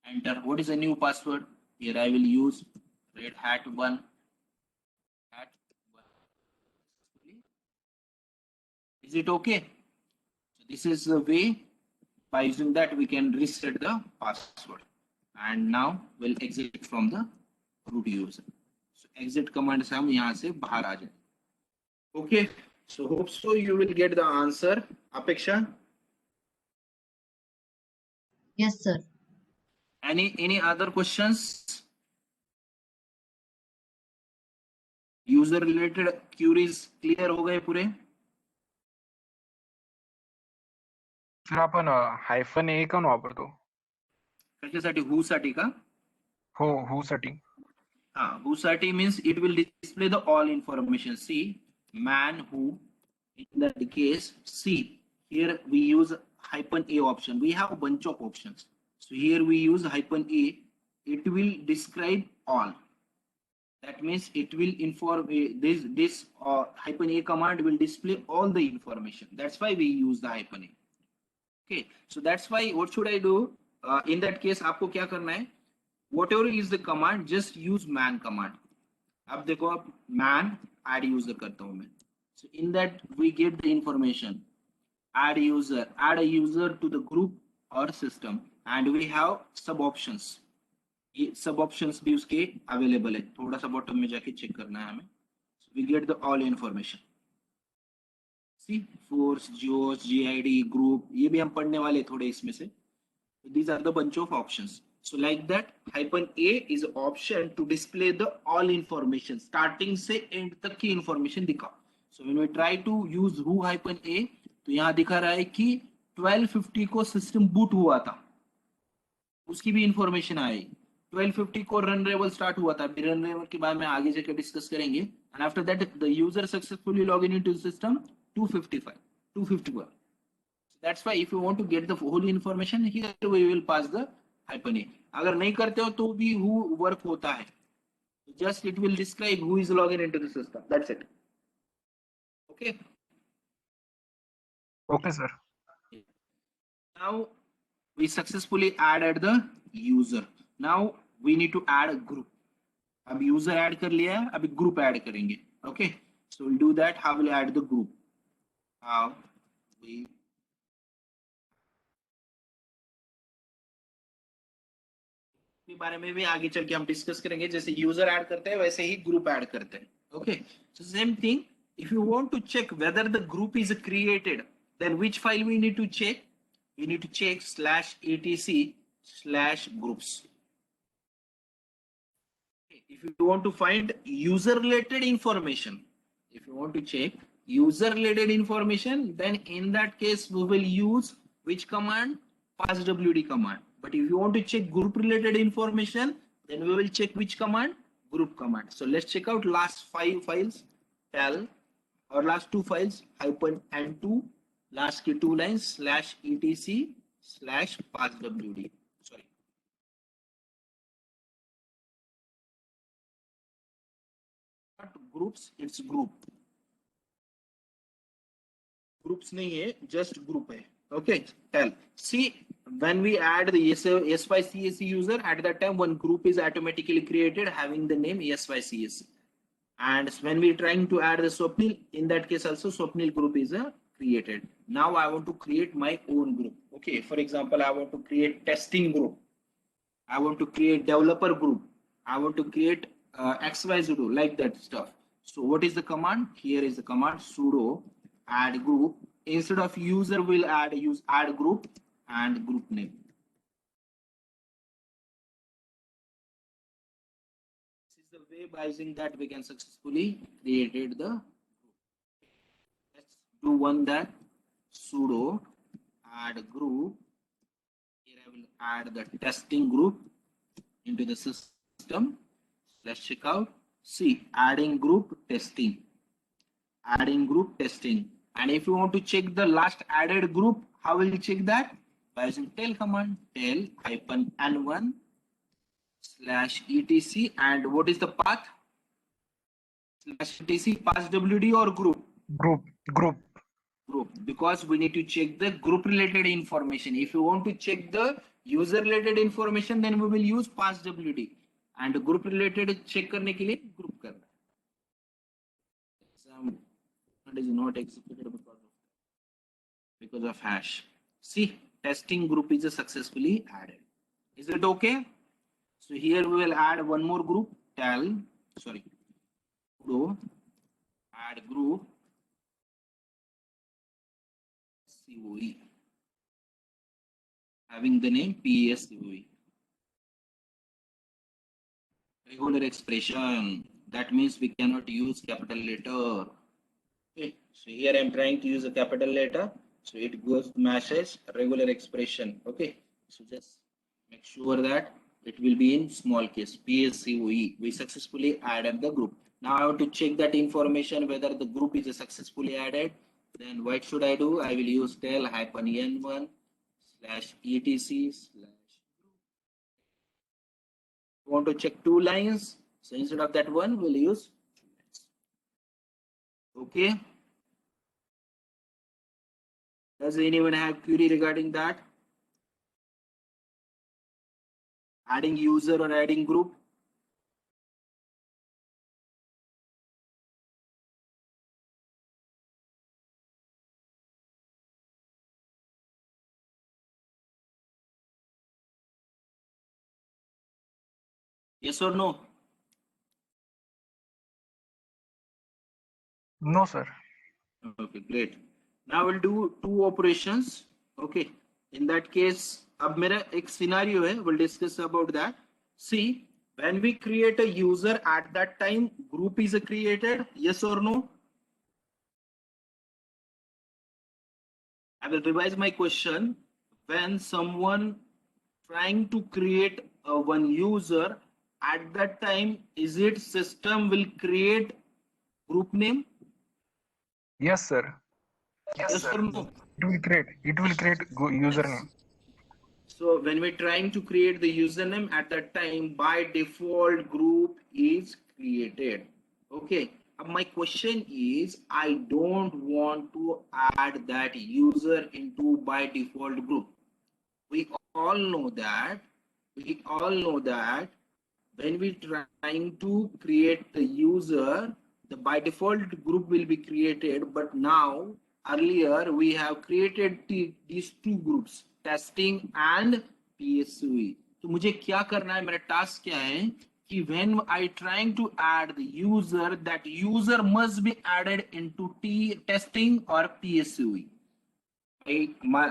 enter। what is the new password, here I will use red hat 1 hat 1। is it okay? So this is the way, by using that we can reset the password। and now we'll exit from the root user। so exit command से हम यहाँ से बाहर आ जाए। okay, so hope so you will get the answer, Apeksha। Yes, sir. any other questions, user related queries clear हो गए पूरे? Sir आपण -a का वापरतो? कशासाठी, who साठी का? हो साठी। who साठी means it will display the all information। see man who, in that case see here we use hyphen a option, we have a bunch of options, so here we use hyphen a, it will describe all, that means it will inform this hyphen a command will display all the information, that's why we use the hyphen a। okay, so that's why what should I do, in that case आपको क्या करना है, whatever is the command just use man command। अब देखो आप man add user करता हूं मैं, so in that we get the information add user, add a user to the group or system, and we have sub options। ये सब options भी उसके अवेलेबल है, थोड़ा सा बॉटम में जाके चेक करना है हमें। we get the all information, see force, geos, gid, group, ये भी हम पढ़ने वाले थोड़े इसमें से। these are the bunch of options, so like that hyphen a is option to display the all information, starting से end तक की information दिखाओ। so when we try to use who hyphen a, तो यहाँ दिखा रहा है कि 1250 को सिस्टम बूट हुआ था, उसकी भी इंफॉर्मेशन आएगी। 1250 को रन रेबल स्टार्ट हुआ था, रन रेबल के बाद में आगे जाकर डिस्कस करेंगे। And after that the user successfully log in into system 251। That's why if you want to get the whole information here we will pass the hyphen A. अगर नहीं करते हो तो भी हु वर्क होता है, just it will describe who is log in into the system, that's it. Okay, okay sir. now we successfully added the user, now we need to add a group। अब user add कर लिया है, अभी group add करेंगे। Okay, so will do that, how will add the group, how we के बारे में भी आगे चल के हम डिस्कस करेंगे, जैसे यूजर ऐड करते हैं वैसे ही ग्रुप ऐड करते हैं। Okay, so same thing, if you want to check whether the group is created, then which file we need to check, we need to check /etc/groups। if you want to find user related information, if you want to check user related information, then in that case we will use which command, passwd command। but if you want to check group related information, then we will check which command, group command। so let's check out last 5 files, tel, or last 2 files hyphen n2, last की 2 lines /etc/passwd, sorry, not groups, it's group, groups नहीं है, just group है। okay, tell, see when we add the SYCSC user, at that time one group is automatically created having the name SYCSC, and when we trying to add the Swapnil, in that case also Swapnil group is created। now I want to create my own group। okay, for example I want to create testing group, I want to create developer group, I want to create XYZ group, like that stuff। so what is the command, here is the command sudo add group, instead of user will use add group and group name। this is the way by using that we can successfully created the group. Let's do one that sudo add group. Here I will add the testing group into the system. Let's check out. See, adding group testing. Adding group testing. And if you want to check the last added group, how will you check that? By using tail command, tail -n1 /etc. And what is the path? /etc, pass WD or group? Group. Group, because we need to check the group related information. If you want to check the user related information, then we will use pass WD. And group related check करने के लिए group करना. Exam is not executed because of hash. See, testing group is successfully added. Is it okay? So here we will add one more group. Sudo add group COE, having the name PSCOE. Regular expression. That means we cannot use capital letter. Okay. So here I am trying to use a capital letter. So it goes matches regular expression. Okay. So just make sure that it will be in small case. PSCOE. We successfully added the group. Now I have to check that information whether the group is successfully added. Then what should I do? I will use tail -n1 /etc/. Want to check 2 lines, so instead of that one we'll use 2 lines. Okay, does anyone have query regarding that? Adding user or adding group? Yes or no? No, sir. Okay, great. Now we'll do 2 operations. Okay, in that case, अब मेरा एक scenario है. We'll discuss about that. See, when we create a user, at that time group is created. Yes or no? I will revise my question. When someone trying to create one user, at that time, is it system will create group name? Yes, sir. Yes or no? It will create username. So when we're trying to create the username, at that time, by default group is created. Okay. My question is, I don't want to add that user into by default group. We all know that when we trying to create the user, the by default group will be created. But now earlier we have created these 2 groups, testing and PSCOE. तो मुझे क्या करना है, मेरा task क्या है कि when I trying to add the user, that user must be added into testing or PSCOE. My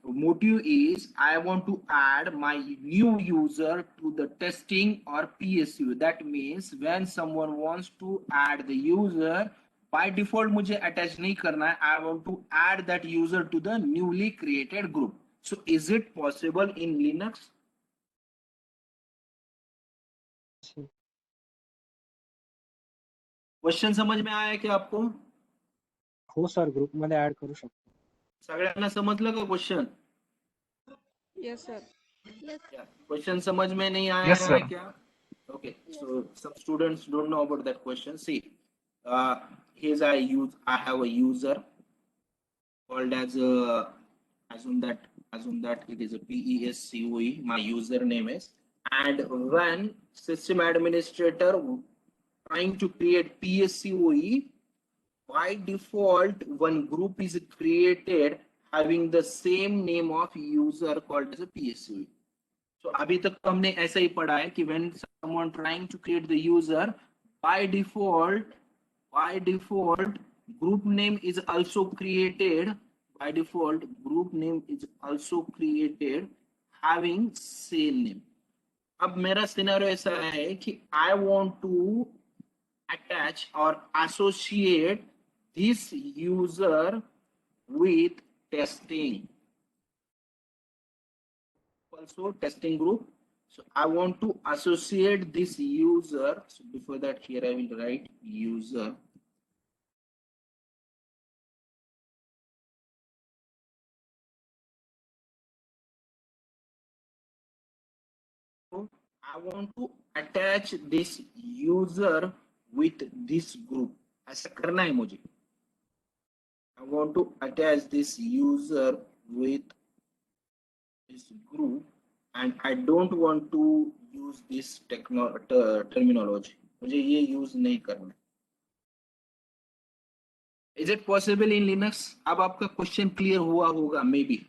motive is I want to add my new user to the testing or PSU. That means when someone wants to add the user, by default मुझे attach नहीं करना है. I want to add that user to the newly created group. So is it possible in Linux? Question समझ में आया क्या आपको? हो सर, ग्रुप मध्ये ऍड करू शकतो. सगळ्यांना समजलं का question? Yes, sir. Yes. Question समझ में नहीं आया Yes, है sir. क्या? Okay, so some students don't know about that question. See, here's I have a user called as assume that it is a PESCOE. My username is, and when system administrator trying to create PSCOE, by default one group is created having the same name of user called as a PSCOE. So अभी तक हमने ऐसा ही पढ़ा है कि when someone trying to create the user, by default group name is also created. By default group name is also created having same name. अब मेरा scenario ऐसा है कि आई वांट टू अटैच और associate this user with testing, also testing group. So I want to associate this user. So before that, here I will write user. So I want to attach this user with this group. ऐसा करना है मुझे. I want to attach this user with this group, and I don't want to use this terminology. मुझे ये use नहीं करना. Is it possible in Linux? अब आपका क्वेश्चन क्लियर हुआ होगा, maybe.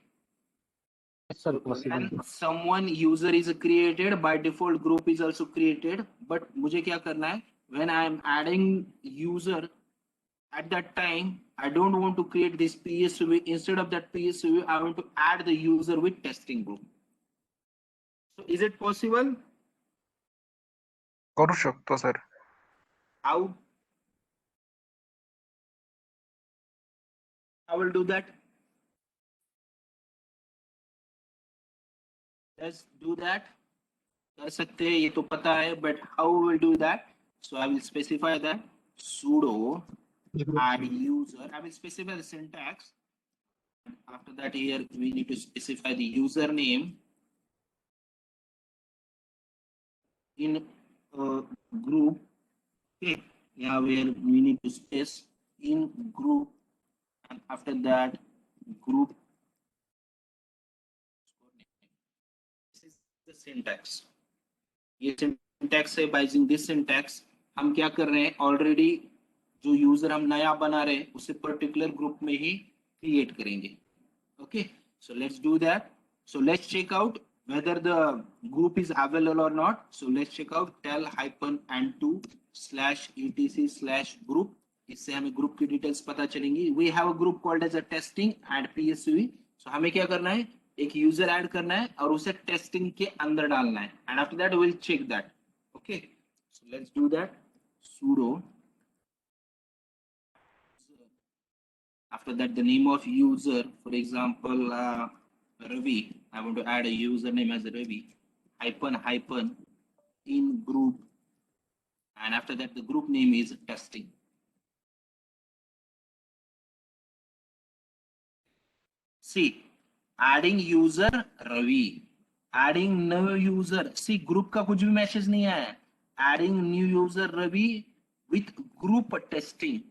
Yes, sir, possible. When someone user is created, by default group is also created. But मुझे क्या करना है? When I am adding user, at that time I don't want to create this PSV. Instead of that PSV, I want to add the user with testing group. So is it possible? करू शकतो sir. How? I will do that. Let's do that. कर सकते हैं, ये तो पता है, but how we will do that? So I will specify that sudo add user. I will specify the syntax. After that, here we need to specify the username in group. Okay, yeah, where we need to space in group, and after that group. This is the syntax. ये syntax है. By using this syntax हम क्या कर रहे हैं? Already जो user हम नया बना रहे हैं उसे पर्टिकुलर ग्रुप में ही क्रिएट करेंगे. Okay, so let's do that. So let's check out whether the group is available or not. So let's check out tel -n2/etc/group. इससे हमें ग्रुप की डिटेल्स पता चलेंगी. We have a group called as a testing and PSV. So हमें क्या करना है? एक यूजर ऐड करना है और उसे टेस्टिंग के अंदर डालना है. And after that we will check that. Okay, so let's do that. Sudo. After that, the name of user, for example, Ravi. I want to add a username as Ravi. --, in group, and after that, the group name is testing. See, adding user Ravi, adding new user. See, group का कुछ भी message नहीं आया. Adding new user Ravi with group testing.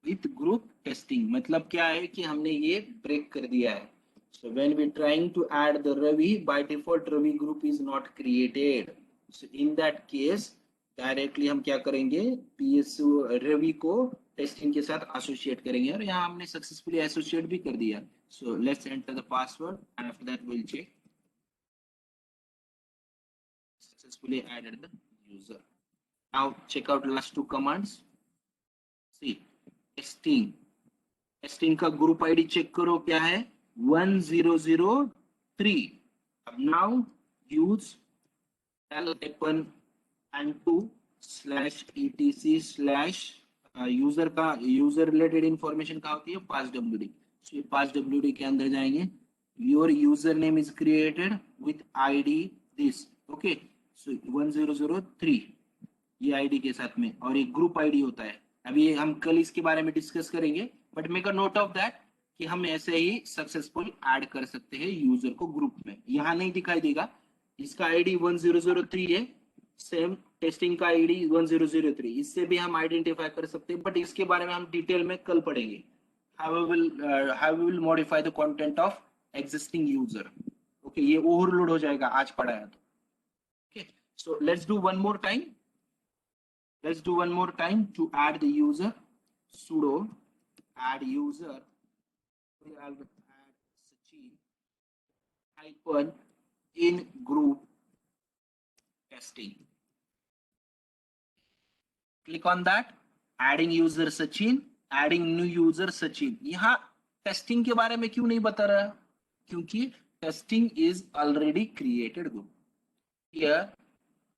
With group testing मतलब क्या है कि हमने ये ब्रेक कर दिया है. So when we trying to add the Ravi, by default Ravi group is not created. So in that case directly हम क्या करेंगे? PSU Ravi को टेस्टिंग के साथ एसोसिएट करेंगे और यहाँ हमने सक्सेसफुली एसोसिएट भी कर दिया. So let's enter the password and after that we'll check. Successfully added the user. Now check out last two commands. See, testing का ग्रुप आईडी चेक करो क्या है? 1003. अब नाउ यूज tel-n2/etc/ यूजर का user related information क्या होती है? passwd. So ये passwd के अंदर जाएंगे. Your user name is created with ID this. Okay, so 1003 ये आईडी के साथ में, और एक ग्रुप आईडी होता है. अभी हम कल इसके बारे में डिस्कस करेंगे, but make a note of that कि हम ऐसे ही सक्सेसफुल ऐड कर सकते हैं यूजर को ग्रुप में. यहाँ नहीं दिखाई देगा. इसका आईडी 1003 है, सेम टेस्टिंग का आईडी 1003. इससे भी हम आइडेंटिफाई कर सकते हैं, बट इसके बारे में हम डिटेल में कल पढ़ेंगे. how we will modify the content of existing user. Okay, ये ओवरलोड हो जाएगा आज पढ़ाया तो. Okay, so let's do one more time. Let's do one more time to add the user. Sudo add user. I'll add Sachin -in group testing. Click on that. Adding user Sachin, adding new user Sachin. यहाँ testing के बारे में क्यों नहीं बता रहा? क्योंकि testing is already created group. here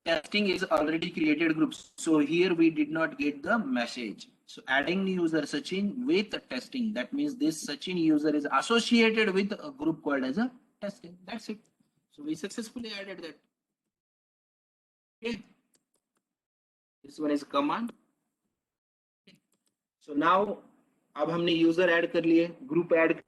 testing is already created groups. So here we did not get the message. So adding user Sachin with testing, that means this Sachin user is associated with a group called as a testing. That's it. So we successfully added that. Okay. This one is command. Okay. So now अब हमने user add कर लिए, group add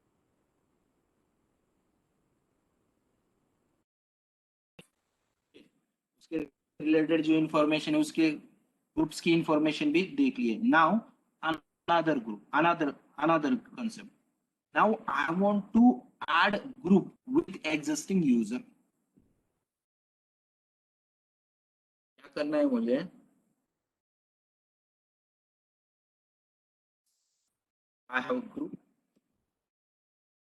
उसके related जो information है उसके groups की information भी देख लिए. Now another group, another concept. Now I want to add group with existing user. क्या करना है मुझे? I have a group,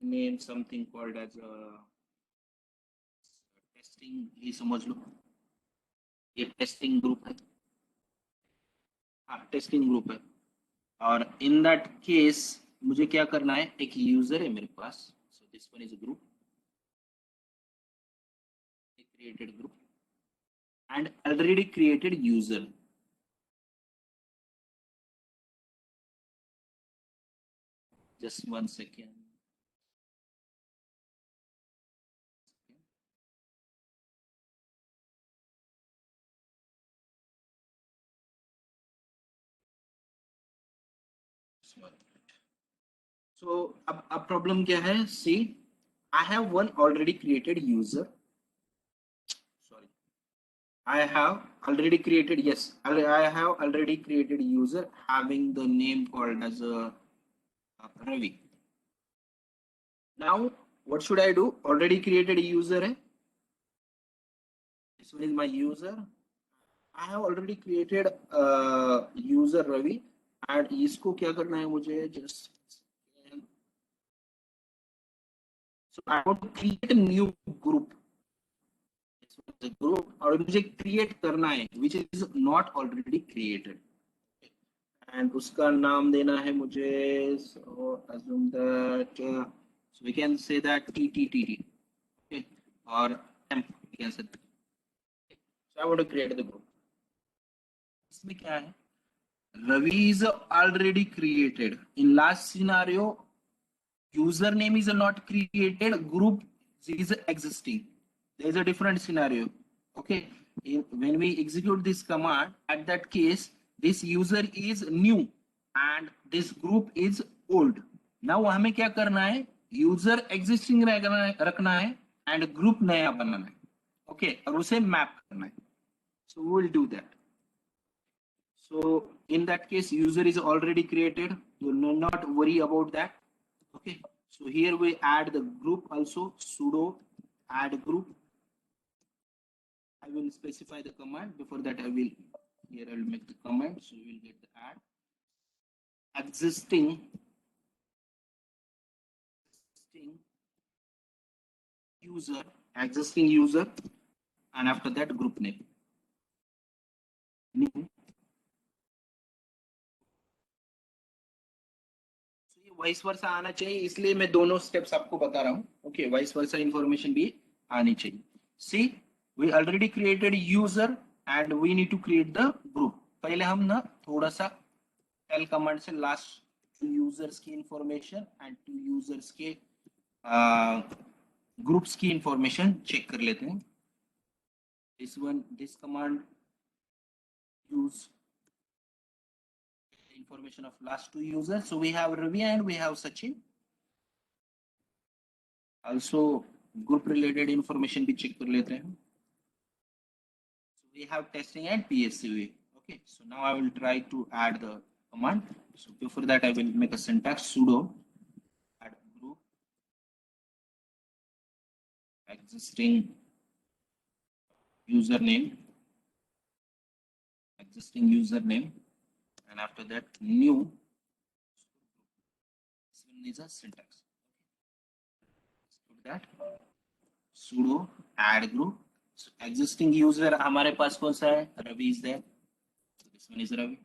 name something called as a testing. ये समझ लो, ये टेस्टिंग ग्रुप है. हाँ, टेस्टिंग ग्रुप है. और इन दैट केस मुझे क्या करना है, एक यूजर है मेरे पास. So this one is a group, created group and already created user. Just 1 second. So अब problem क्या है? See, I have one already created user. Sorry, I have already created, yes, I have already created user having the name called as Ravi. Now what should I do? Already created user है. This one is my user. I have already created user Ravi and इसको क्या करना है मुझे? Just so I want to create a new group. This one is a group और मुझे create करना है which is not already created. And उसका नाम देना है मुझे. So assume that so we can say that TTTT. Okay, or temp we can say. So I want to create the group. इसमें क्या है? Ravi is already created. In last scenario, username is not created, group is existing. There is a different scenario. Okay, when we execute this command, at that case, this user is new and this group is old. Now हमें क्या करना है? User existing रखना है and group नया बनाना है. Okay, और उसे map करना है. So we will do that. So in that case, user is already created. You need not worry about that. Okay. So here we add the group also, sudo add group. I will specify the command. Before that, I will make the command. So you will get the add existing user, and after that group name. New. Vice versa आना चाहिए, इसलिए मैं दोनों steps आपको बता रहा हूं. Okay, vice versa information भी आनी चाहिए. See, we already created user and we need to create the group. पहले हम ना थोड़ा सा टेल कमांड से लास्ट टू यूजर्स की इंफॉर्मेशन एंड टू यूजर्स के ग्रुप्स की इंफॉर्मेशन चेक कर लेते हैं. This command use information of last two users. So we have Ravi and we have Sachin. Also group related information भी check कर लेते हैं. So we have testing and PSCV. Okay, so now I will try to add the command. So before that I will make a syntax sudo add group existing username and after that new. This one is a syntax. That sudo add group. So existing user हमारे पास कौन सा है? Ravi is there. So this one is Ravi.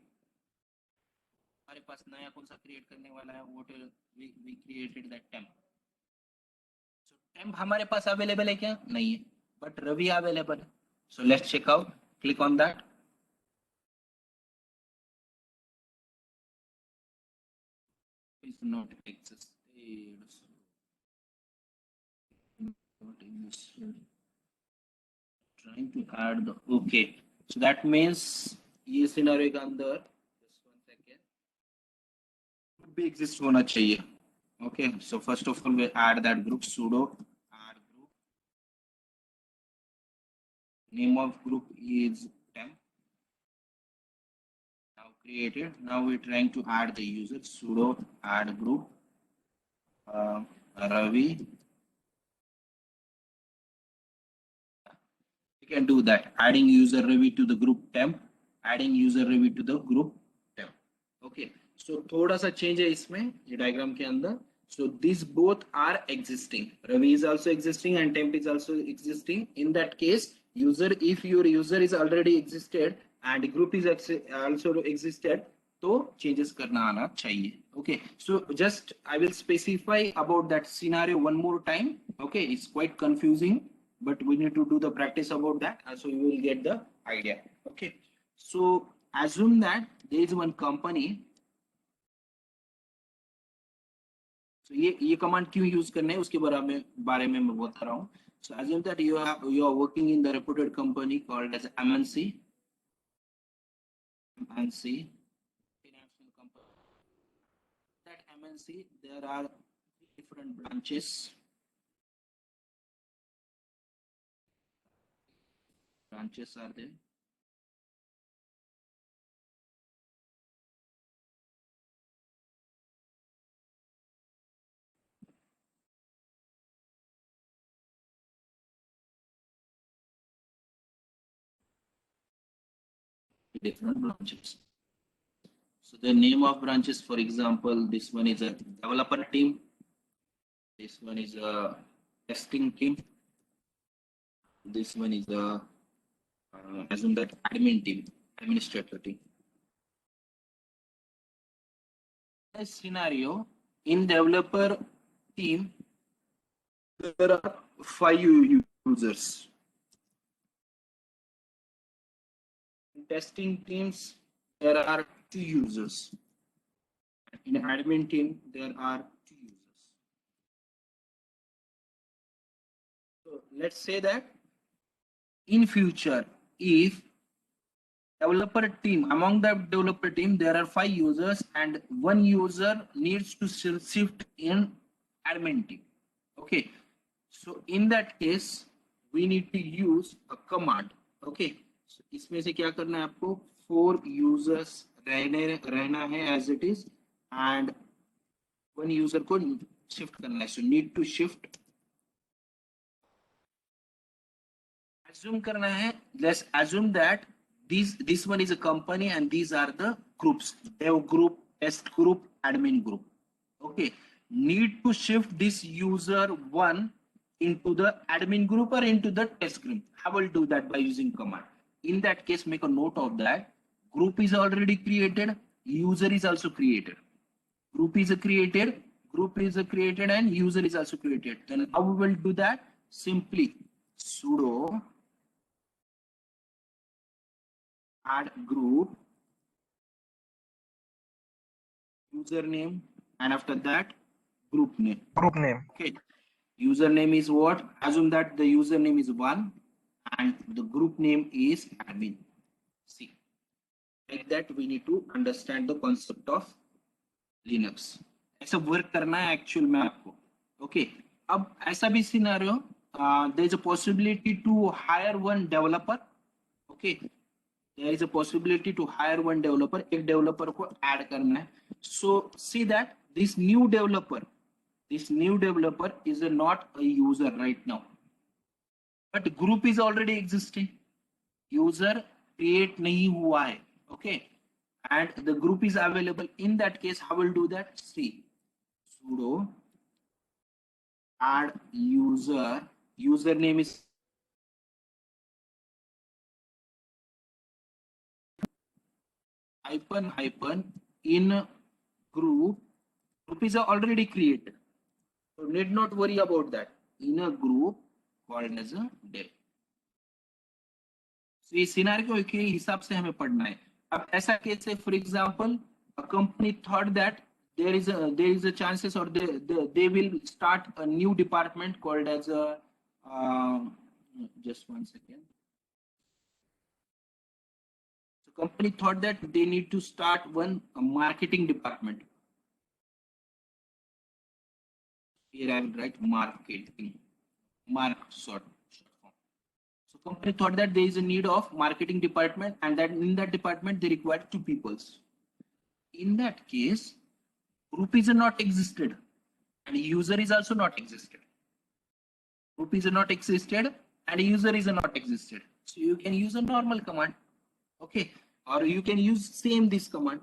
हमारे पास नया कौन सा create करने वाला है? What we created that temp. So temp हमारे पास अवेलेबल है क्या? नहीं है, बट Ravi अवेलेबल है. So let's check out. Click on that. Is not existed. Not existed. Trying to add the okay. So that means ये scenario के अंदर just 1 second group भी exist होना चाहिए. Okay. So first of all we add that group sudo add group. Name of group is temp. Now created. Now we're trying to add the user sudo add group. Ravi. We can do that. Adding user Ravi to the group temp. Adding user Ravi to the group temp. Okay. So थोड़ा सा change है इसमें ये diagram के अंदर. So these both are existing. Ravi is also existing and temp is also existing. In that case, user, if your user is already existed and group is also existed, तो changes करना आना चाहिए. Okay. So just I will specify about that scenario one more time. Okay. It's quite confusing, but we need to do the practice about that. So you will get the idea. Okay. So assume that there is one company. So ये command क्यों use करना है उसके बारे में मैं बता रहा हूँ. So assume that you are working in the reputed company called as MNC. MNC international company. That MNC there are different branches. Branches are there. Different branches. So the name of branches, for example, this one is a developer team. This one is a testing team. This one is a assume that admin team, administrator team. This scenario in developer team, there are 5 users. In testing teams, there are 2 users. In admin team, there are 2 users. So let's say that in future, if developer team, among the developer team, there are 5 users and 1 user needs to shift in admin team. Okay. So in that case, we need to use a command. Okay. So इसमें से क्या करना है आपको 4 users रहना है as it is and 1 user को shift करना है. So need to shift. Assume करना है. Let's assume that this one is a company and these are the groups: dev group, test group, admin group. Okay. Need to shift this user 1 into the admin group or into the test group. I will do that by using command. In that case, make a note of that. Group is already created. User is also created. Group is created. Group is created and user is also created. Then how we will do that? Simply sudo add group username and after that group name. Group name. Okay. Username is what? Assume that the username is 1 and the group name is admin. See, like that we need to understand the concept of Linux. ऐसा work करना है actual में आपको. Okay. अब ऐसा भी scenario, there is a possibility to hire one developer. Okay. There is a possibility to hire one developer. एक developer को add करना है. So see that this new developer is not a user right now, but group is already existing. User create नहीं हुआ है. Okay, and the group is available. In that case, how will do that? See, sudo add user. Username is hyphen in group. Group is already created. So need not worry about that. In a group called as a dev. So ये scenario के हिसाब से हमें पढ़ना है. अब ऐसा case है, for example, a company thought that there is a chances, or they will start a new department called as a just one second. The company thought that they need to start a marketing department. Here I will write marketing, short form. So company thought that there is a need of marketing department, and that in that department they required 2 peoples. In that case, group is not existed, and user is also not existed. Group is not existed, and user is not existed. So you can use a normal command, okay, or you can use same this command.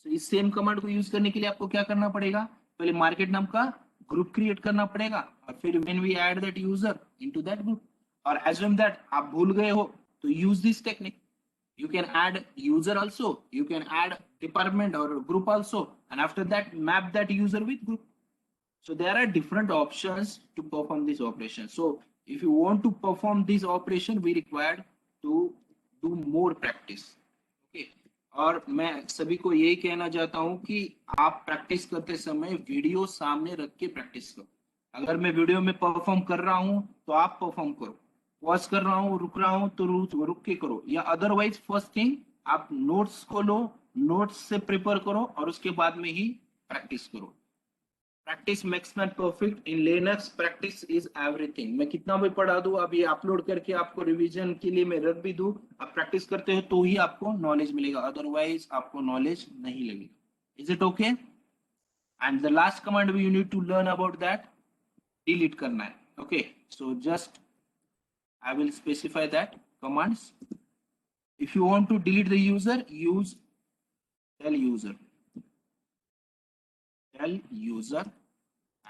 So इस same command को use करने के लिए आपको क्या करना पड़ेगा, पहले मार्केट नाम का ग्रुप क्रिएट करना पड़ेगा, और फिर when we add that user into that group, और एज्यूम दैट आप भूल गए हो तो use this technique. You can add user also, you can add department or group also, and after that map that user with group. So there are different options to perform this operation. So if you want to perform this operation, we required to do more practice. Okay. और मैं सभी को यही कहना चाहता हूं कि आप प्रैक्टिस करते समय वीडियो सामने रख के प्रैक्टिस करो. अगर मैं वीडियो में परफॉर्म कर रहा हूं तो आप परफॉर्म करो, पॉज कर रहा हूं, रुक रहा हूं तो रुक के करो, या अदरवाइज फर्स्ट थिंग आप नोट्स को लो, नोट्स से प्रिपेयर करो और उसके बाद में ही प्रैक्टिस करो. Practice makes man perfect. In Linux practice is everything. मैं कितना भी पढ़ा दूं, अब ये अपलोड करके आपको रिवीजन के लिए मैं रख भी दूं, आप प्रैक्टिस करते हो तो ही आपको नॉलेज मिलेगा, अदरवाइज आपको नॉलेज नहीं लगेगा. Is it okay? And the last command we need to learn about that, delete करना है. Okay, so just I will specify that commands. If you want to delete the user, use tell user,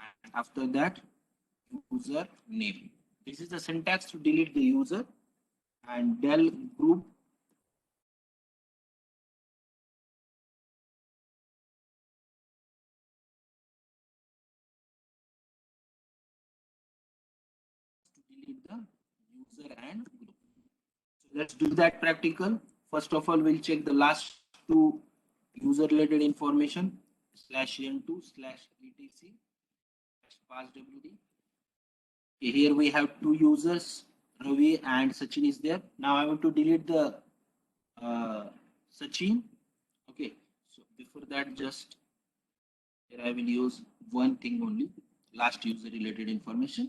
and after that user name. This is the syntax to delete the user, and del group to delete the user and group. So let's do that practical. First of all, we'll check the last 2 user related information /n2/etc/passwd. Here we have 2 users, Ravi and Sachin is there. Now I want to delete the Sachin. Okay, so before that, just here I will use one thing only, last user related information.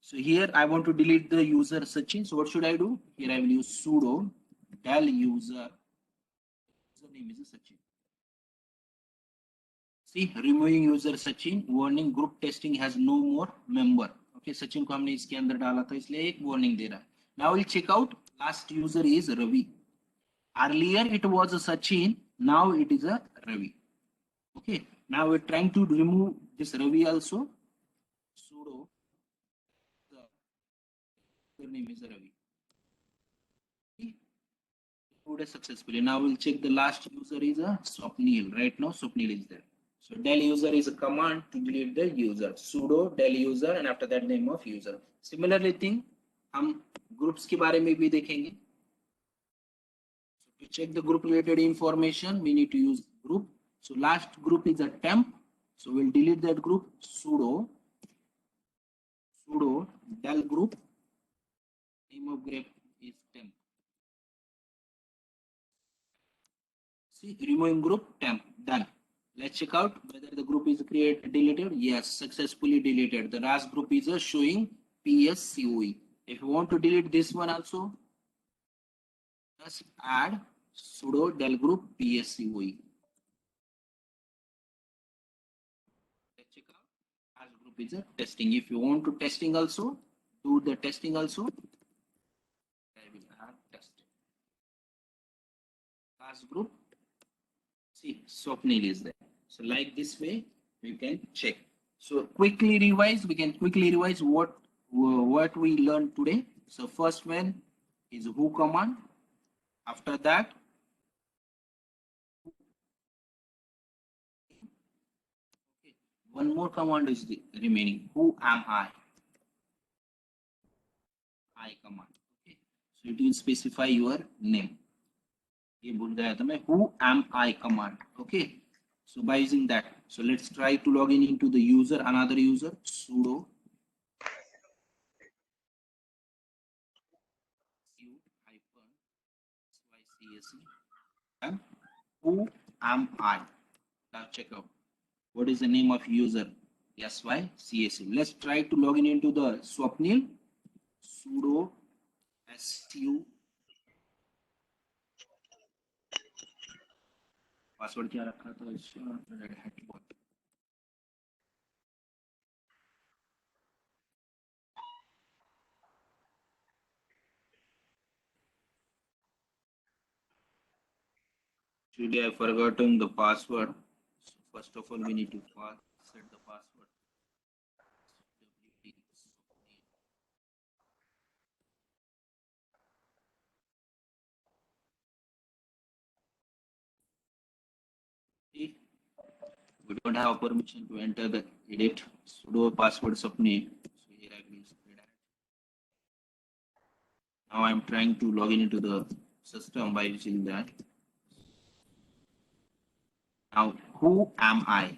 So here I want to delete the user Sachin. So what should I do? Here I will use sudo del user. Username is Sachin. See, removing user Sachin. Warning: group testing has no more member. Okay, Sachin को हमने इसके अंदर डाला था, इसलिए एक warning दे रहा है. Now we'll check out. Last user is Ravi. Earlier it was a Sachin. Now it is a Ravi. Okay. Now we're trying to remove this Ravi also. Sudo. The name is Ravi. Removed it successfully. Now we'll check the last user is a Swapnil. Right now Swapnil is there. So del user is a command to delete the user. Sudo del user, and after that name of user. Similarly thing, हम groups के बारे में भी देखेंगे. So to check the group related information, we need to use group. So last group is a temp. So we'll delete that group. Sudo del group. Name of group is temp. See, removing group temp, done. Let's check out whether the group is deleted. Yes, successfully deleted. The last group is showing PSCOE. If you want to delete this one also, just add sudo del group PSCOE. Let's check out. Last group is testing. If you want to testing also, do the testing also. I will add testing. Last group. See, Swapnil is there. So like this way, we can check. So quickly revise. We can quickly revise what we learned today. So first one is who command. After that, okay, one more command is the remaining. Who am I? I command. Okay. So So it will specify your name. ये भूल गया था मैं, who am I command. Okay, so by using that, so let's try to log in into the user, another user, sudo -sycsc and who am I. Now check out what is the name of user, sycsc. Let's try to log in into the Swapnil, sudo su, password क्या रखा था इसका, Red Hat but. Actually, I forgotten the password. So first of all, we need to set the password. See, we don't have permission to enter the edit sudo password subname. So here I will spread it. Now I'm trying to log in into the system by using that. Now, who am I?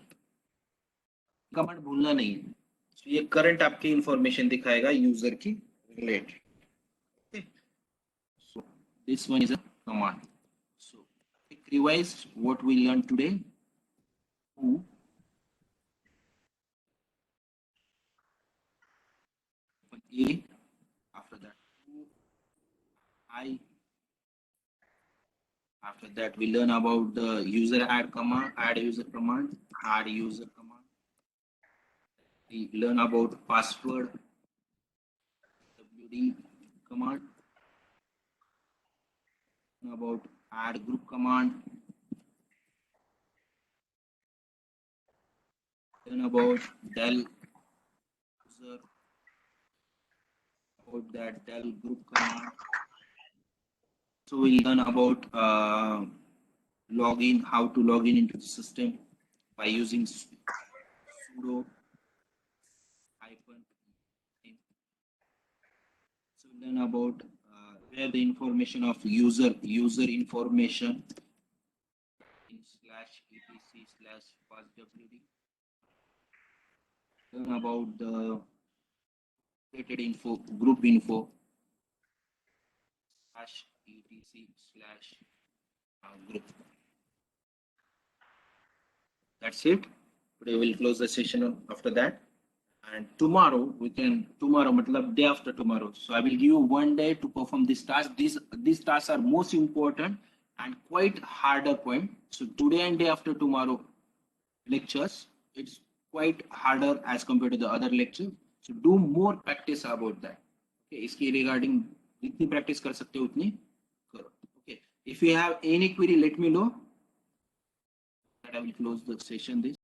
Command भूलना नहीं है. So ये current आपकी information दिखाएगा user की related. Okay. So this one is a command. So quick revise what we learned today. Who, A, after that who, I, after that we learn about the user add command, add user command, add user command. We learn about password, wd command, about add group command, learn about del user, about that del group command. So we'll learn about login, how to log in into the system by using sudo hyphen. So we'll learn about where the information of user information in /etc/passwd. Learn about the related info, group info /etc/group. That's it. Today we'll close the session after that. And tomorrow matlab day after tomorrow. So I will give you 1 day to perform this task. These tasks are most important and quite harder point. So today and day after tomorrow lectures, it's quite harder as compared to the other lecture. So do more practice about that. Okay, इसके regarding जितनी practice कर सकते हो उतनी करो. Okay, if you have any query, let me know. That I will close the session this.